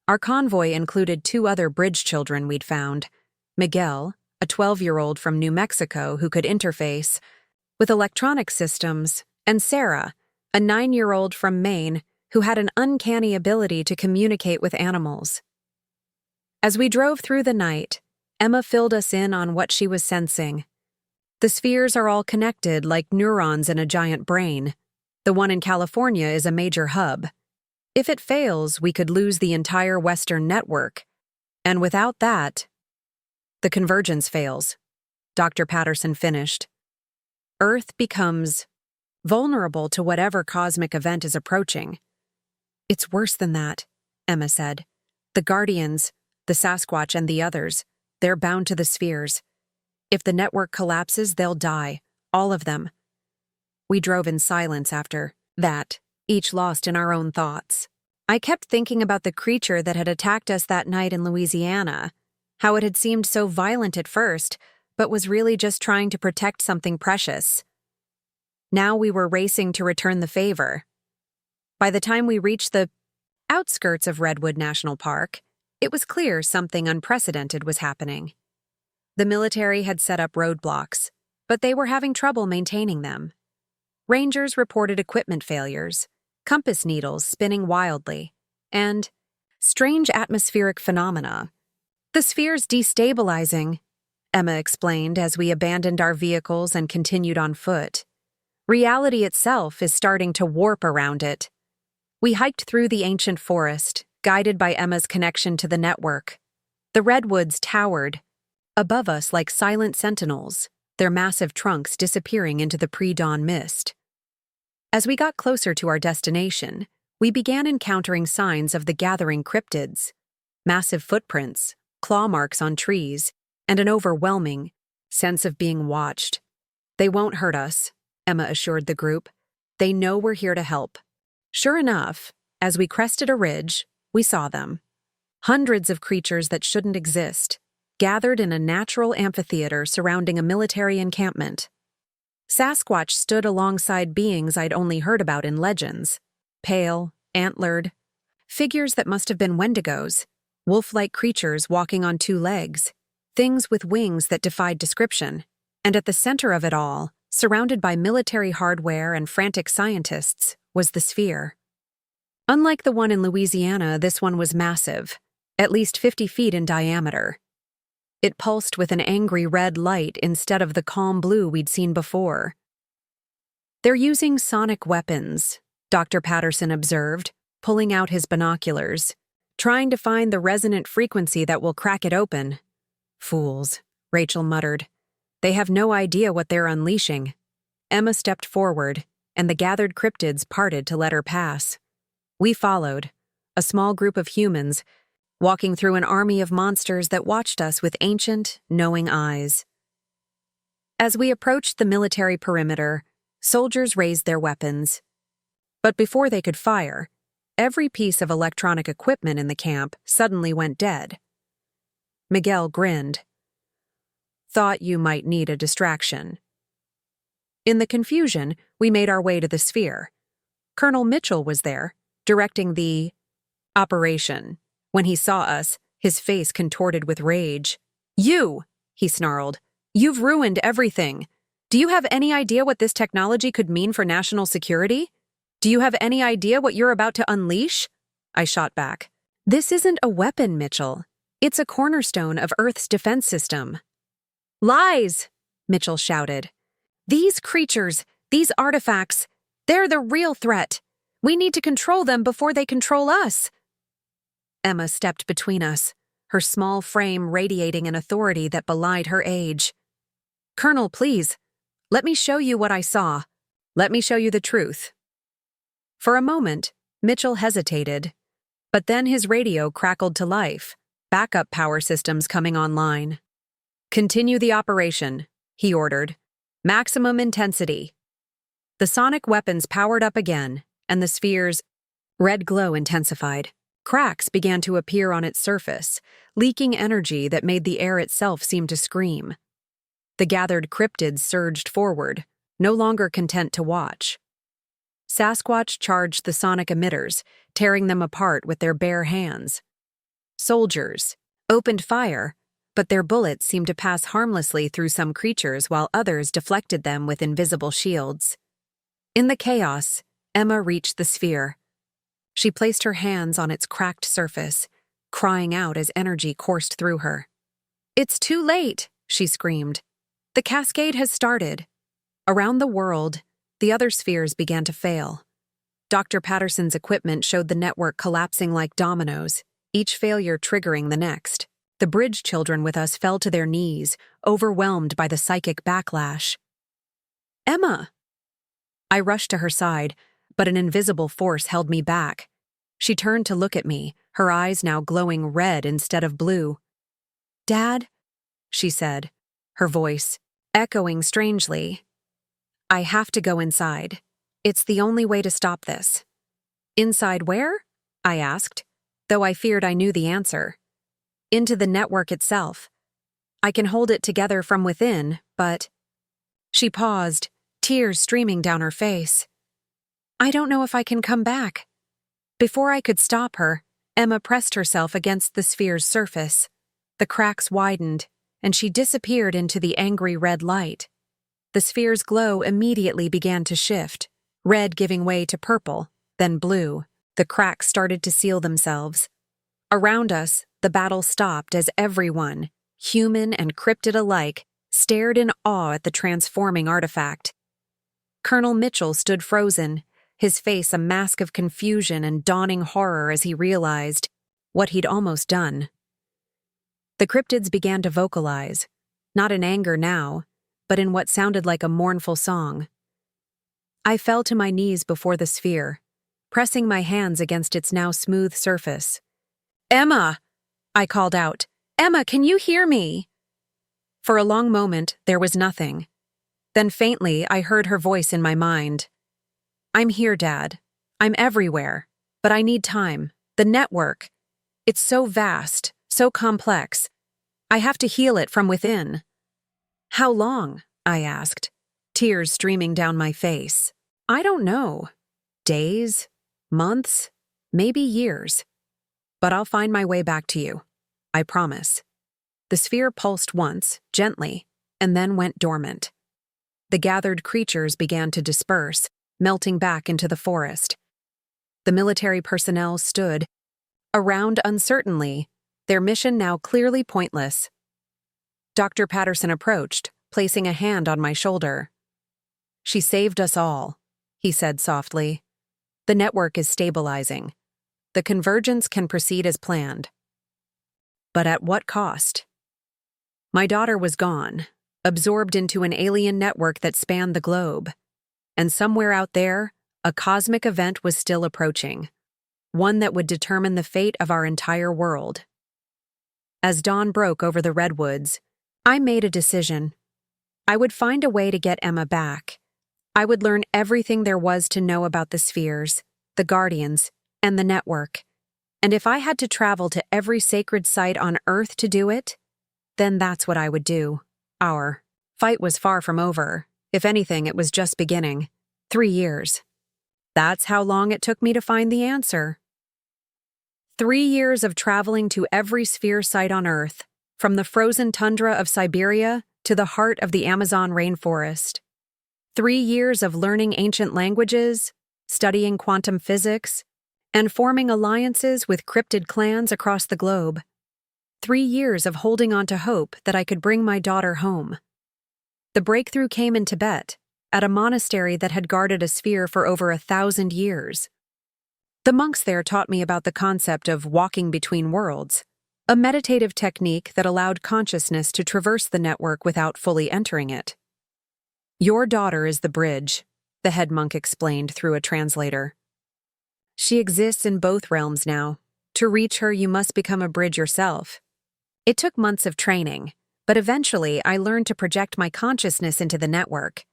Our convoy included 2 other bridge children we'd found: Miguel, a 12-year-old from New Mexico who could interface with electronic systems, and Sarah, a 9-year-old from Maine who had an uncanny ability to communicate with animals. As we drove through the night, Emma filled us in on what she was sensing. The spheres are all connected like neurons in a giant brain. The one in California is a major hub. If it fails, we could lose the entire Western network. And without that, the convergence fails. Dr. Patterson finished. Earth becomes vulnerable to whatever cosmic event is approaching. It's worse than that, Emma said. The Guardians, the Sasquatch and the others, they're bound to the spheres. If the network collapses, they'll die, all of them. We drove in silence after that, each lost in our own thoughts. I kept thinking about the creature that had attacked us that night in Louisiana, how it had seemed so violent at first, but was really just trying to protect something precious. Now we were racing to return the favor. By the time we reached the outskirts of Redwood National Park, it was clear something unprecedented was happening. The military had set up roadblocks, but they were having trouble maintaining them. Rangers reported equipment failures, compass needles spinning wildly, and strange atmospheric phenomena. The sphere's destabilizing, Emma explained as we abandoned our vehicles and continued on foot. Reality itself is starting to warp around it. We hiked through the ancient forest, guided by Emma's connection to the network. The redwoods towered above us like silent sentinels, their massive trunks disappearing into the pre-dawn mist. As we got closer to our destination, we began encountering signs of the gathering cryptids, massive footprints, claw marks on trees, and an overwhelming sense of being watched. They won't hurt us, Emma assured the group. They know we're here to help. Sure enough, as we crested a ridge, we saw them. Hundreds of creatures that shouldn't exist, gathered in a natural amphitheater surrounding a military encampment. Sasquatch stood alongside beings I'd only heard about in legends. Pale, antlered, figures that must have been wendigos, wolf-like creatures walking on two legs, things with wings that defied description. And at the center of it all, surrounded by military hardware and frantic scientists, was the sphere. Unlike the one in Louisiana, this one was massive, at least 50 feet in diameter. It pulsed with an angry red light instead of the calm blue we'd seen before. They're using sonic weapons, Dr. Patterson observed, pulling out his binoculars, trying to find the resonant frequency that will crack it open. Fools, Rachel muttered. They have no idea what they're unleashing. Emma stepped forward, and the gathered cryptids parted to let her pass. We followed, a small group of humans, walking through an army of monsters that watched us with ancient, knowing eyes. As we approached the military perimeter, soldiers raised their weapons. But before they could fire, every piece of electronic equipment in the camp suddenly went dead. Miguel grinned. Thought you might need a distraction. In the confusion, we made our way to the sphere. Colonel Mitchell was there, directing the operation. When he saw us, his face contorted with rage. You, he snarled. You've ruined everything. Do you have any idea what this technology could mean for national security? Do you have any idea what you're about to unleash? I shot back. This isn't a weapon, Mitchell. It's a cornerstone of Earth's defense system. Lies, Mitchell shouted. These creatures, these artifacts, they're the real threat. We need to control them before they control us. Emma stepped between us, her small frame radiating an authority that belied her age. Colonel, please, let me show you what I saw. Let me show you the truth. For a moment, Mitchell hesitated, but then his radio crackled to life, backup power systems coming online. Continue the operation, he ordered. Maximum intensity. The sonic weapons powered up again, and the sphere's red glow intensified. Cracks began to appear on its surface, leaking energy that made the air itself seem to scream. The gathered cryptids surged forward, no longer content to watch. Sasquatch charged the sonic emitters, tearing them apart with their bare hands. Soldiers opened fire, but their bullets seemed to pass harmlessly through some creatures while others deflected them with invisible shields. In the chaos, Emma reached the sphere. She placed her hands on its cracked surface, crying out as energy coursed through her. It's too late, she screamed. The cascade has started. Around the world, the other spheres began to fail. Dr. Patterson's equipment showed the network collapsing like dominoes, each failure triggering the next. The bridge children with us fell to their knees, overwhelmed by the psychic backlash. Emma! I rushed to her side, but an invisible force held me back. She turned to look at me, her eyes now glowing red instead of blue. Dad, she said, her voice echoing strangely. I have to go inside. It's the only way to stop this. Inside where? I asked, though I feared I knew the answer. Into the network itself. I can hold it together from within, but... She paused, tears streaming down her face. I don't know if I can come back. Before I could stop her, Emma pressed herself against the sphere's surface. The cracks widened, and she disappeared into the angry red light. The sphere's glow immediately began to shift, red giving way to purple, then blue. The cracks started to seal themselves. Around us, the battle stopped as everyone, human and cryptid alike, stared in awe at the transforming artifact. Colonel Mitchell stood frozen, his face a mask of confusion and dawning horror as he realized what he'd almost done. The cryptids began to vocalize, not in anger now, but in what sounded like a mournful song. I fell to my knees before the sphere, pressing my hands against its now smooth surface. Emma! I called out. Emma, can you hear me? For a long moment, there was nothing. Then faintly, I heard her voice in my mind. I'm here, Dad. I'm everywhere. But I need time. The network. It's so vast, so complex. I have to heal it from within. How long? I asked, tears streaming down my face. I don't know. Days? Months? Maybe years. But I'll find my way back to you. I promise. The sphere pulsed once, gently, and then went dormant. The gathered creatures began to disperse, melting back into the forest. The military personnel stood around uncertainly, their mission now clearly pointless. Dr. Patterson approached, placing a hand on my shoulder. She saved us all, he said softly. The network is stabilizing. The convergence can proceed as planned. But at what cost? My daughter was gone, absorbed into an alien network that spanned the globe. And somewhere out there, a cosmic event was still approaching, one that would determine the fate of our entire world. As dawn broke over the redwoods, I made a decision. I would find a way to get Emma back. I would learn everything there was to know about the spheres, the guardians, and the network. And if I had to travel to every sacred site on Earth to do it, then that's what I would do. Our fight was far from over. If anything, it was just beginning. 3 years. That's how long it took me to find the answer. 3 years of traveling to every sphere site on Earth, from the frozen tundra of Siberia to the heart of the Amazon rainforest. 3 years of learning ancient languages, studying quantum physics, and forming alliances with cryptid clans across the globe. 3 years of holding on to hope that I could bring my daughter home. The breakthrough came in Tibet, at a monastery that had guarded a sphere for over 1,000 years. The monks there taught me about the concept of walking between worlds, a meditative technique that allowed consciousness to traverse the network without fully entering it. Your daughter is the bridge, the head monk explained through a translator. She exists in both realms now. To reach her, you must become a bridge yourself. It took months of training, but eventually I learned to project my consciousness into the network.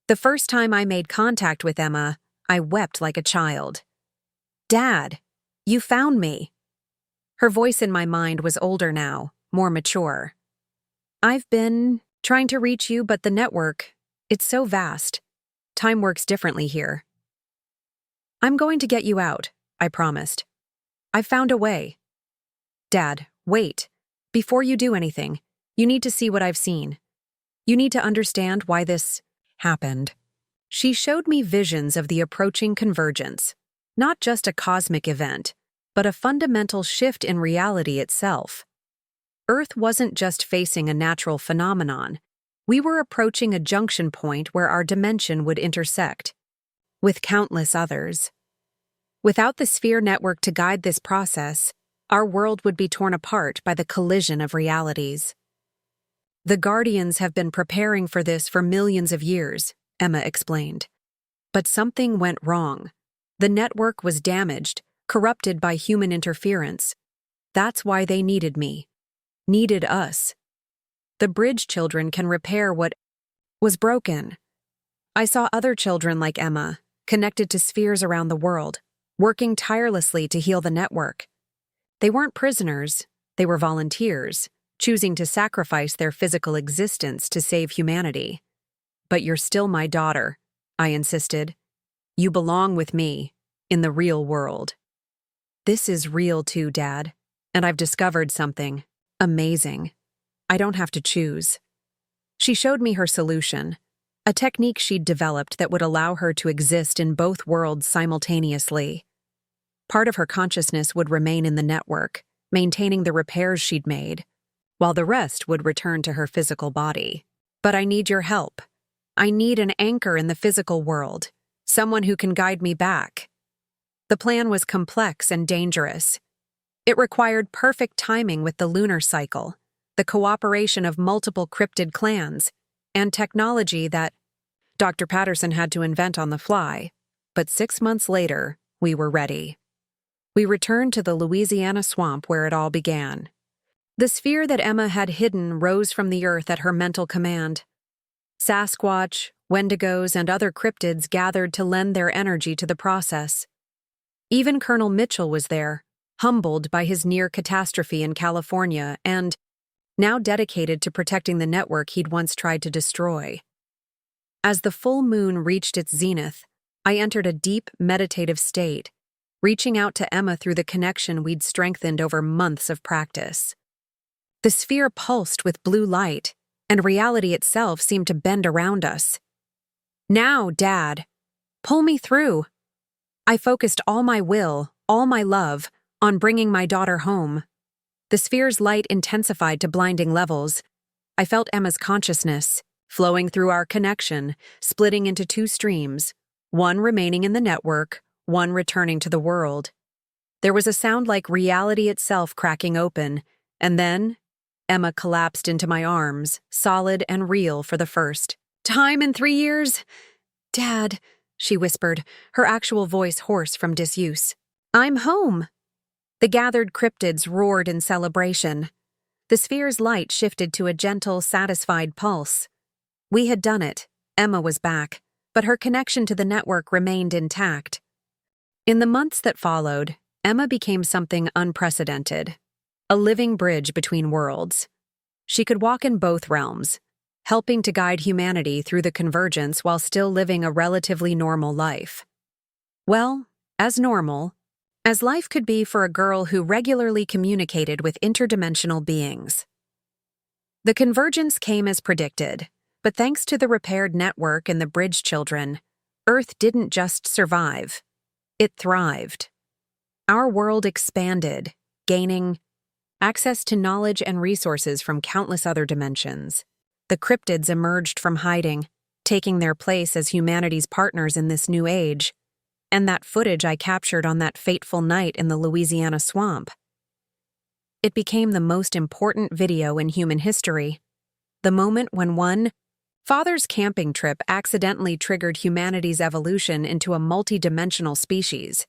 The first time I made contact with Emma, I wept like a child. Dad, you found me. Her voice in my mind was older now, more mature. I've been trying to reach you, but the network, it's so vast. Time works differently here. I'm going to get you out, I promised. I've found a way. Dad, wait. Before you do anything, you need to see what I've seen. You need to understand why this happened. She showed me visions of the approaching convergence, not just a cosmic event, but a fundamental shift in reality itself. Earth wasn't just facing a natural phenomenon, We were approaching a junction point where our dimension would intersect with countless others. Without the sphere network to guide this process, our world would be torn apart by the collision of realities. The Guardians have been preparing for this for millions of years, Emma explained. But something went wrong. The network was damaged, corrupted by human interference. That's why they needed me. Needed us. The bridge children can repair what was broken. I saw other children like Emma, connected to spheres around the world, working tirelessly to heal the network. They weren't prisoners, they were volunteers, choosing to sacrifice their physical existence to save humanity. But you're still my daughter, I insisted. You belong with me, in the real world. This is real too, Dad, and I've discovered something amazing. I don't have to choose. She showed me her solution, a technique she'd developed that would allow her to exist in both worlds simultaneously. Part of her consciousness would remain in the network, maintaining the repairs she'd made, while the rest would return to her physical body. But I need your help. I need an anchor in the physical world, someone who can guide me back. The plan was complex and dangerous. It required perfect timing with the lunar cycle, the cooperation of multiple cryptid clans, and technology that Dr. Patterson had to invent on the fly. But 6 months later, we were ready. We returned to the Louisiana swamp where it all began. The sphere that Emma had hidden rose from the earth at her mental command. Sasquatch, Wendigos, and other cryptids gathered to lend their energy to the process. Even Colonel Mitchell was there, humbled by his near catastrophe in California and now dedicated to protecting the network he'd once tried to destroy. As the full moon reached its zenith, I entered a deep, meditative state, reaching out to Emma through the connection we'd strengthened over months of practice. The sphere pulsed with blue light, and reality itself seemed to bend around us. Now, Dad, pull me through. I focused all my will, all my love, on bringing my daughter home. The sphere's light intensified to blinding levels. I felt Emma's consciousness, flowing through our connection, splitting into 2 streams, one remaining in the network, one returning to the world. There was a sound like reality itself cracking open, and then Emma collapsed into my arms, solid and real for the first time in 3 years. Dad, she whispered, her actual voice hoarse from disuse. I'm home. The gathered cryptids roared in celebration. The sphere's light shifted to a gentle, satisfied pulse. We had done it. Emma was back, but her connection to the network remained intact. In the months that followed, Emma became something unprecedented, a living bridge between worlds. She could walk in both realms, helping to guide humanity through the convergence while still living a relatively normal life. Well, as normal as life could be for a girl who regularly communicated with interdimensional beings. The convergence came as predicted, but thanks to the repaired network and the bridge children, Earth didn't just survive, it thrived. Our world expanded, gaining access to knowledge and resources from countless other dimensions. The cryptids emerged from hiding, taking their place as humanity's partners in this new age. And that footage I captured on that fateful night in the Louisiana swamp. It became the most important video in human history. The moment when one father's camping trip accidentally triggered humanity's evolution into a multi-dimensional species.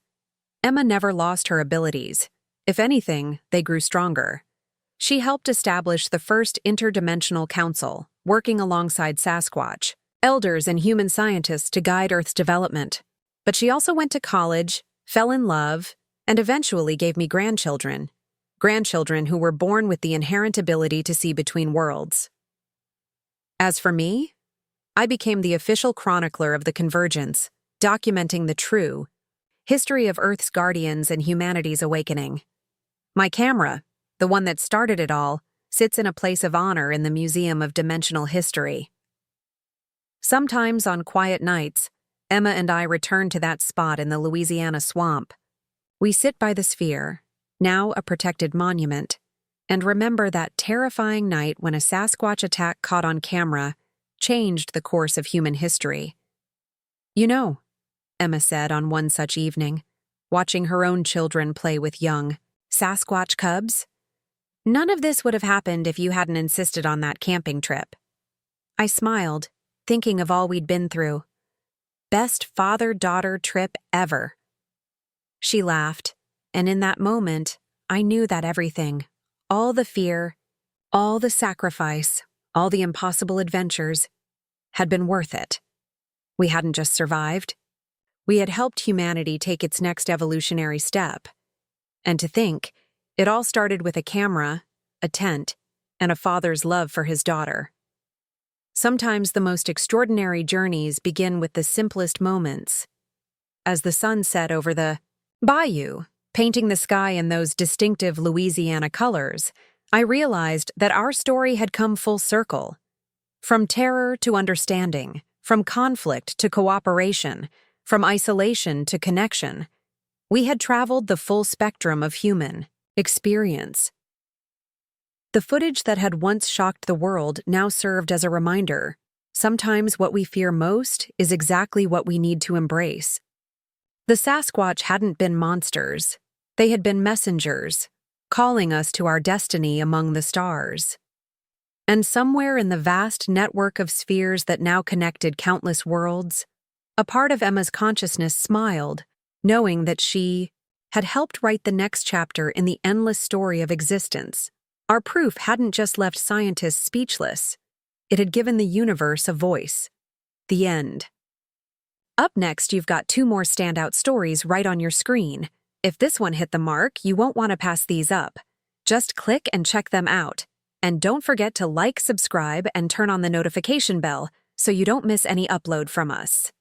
Emma never lost her abilities. If anything, they grew stronger. She helped establish the first interdimensional council, working alongside Sasquatch, elders and human scientists to guide Earth's development. But she also went to college, fell in love, and eventually gave me grandchildren who were born with the inherent ability to see between worlds. As for me, I became the official chronicler of the convergence, documenting the true history of Earth's guardians and humanity's awakening. My camera, the one that started it all, sits in a place of honor in the Museum of Dimensional History. Sometimes on quiet nights, Emma and I return to that spot in the Louisiana swamp. We sit by the sphere, now a protected monument, and remember that terrifying night when a Sasquatch attack caught on camera changed the course of human history. "You know," Emma said on one such evening, watching her own children play with young Sasquatch cubs, "none of this would have happened if you hadn't insisted on that camping trip." I smiled, thinking of all we'd been through. Best father-daughter trip ever. She laughed, and in that moment, I knew that everything, all the fear, all the sacrifice, all the impossible adventures, had been worth it. We hadn't just survived. We had helped humanity take its next evolutionary step. And to think, it all started with a camera, a tent, and a father's love for his daughter. Sometimes the most extraordinary journeys begin with the simplest moments. As the sun set over the bayou, painting the sky in those distinctive Louisiana colors, I realized that our story had come full circle. From terror to understanding, from conflict to cooperation, from isolation to connection, we had traveled the full spectrum of human experience. The footage that had once shocked the world now served as a reminder. Sometimes what we fear most is exactly what we need to embrace. The Sasquatch hadn't been monsters. They had been messengers, calling us to our destiny among the stars. And somewhere in the vast network of spheres that now connected countless worlds, a part of Emma's consciousness smiled, knowing that she had helped write the next chapter in the endless story of existence. Our proof hadn't just left scientists speechless. It had given the universe a voice. The end. Up next, you've got 2 more standout stories right on your screen. If this one hit the mark, you won't want to pass these up. Just click and check them out. And don't forget to like, subscribe, and turn on the notification bell so you don't miss any upload from us.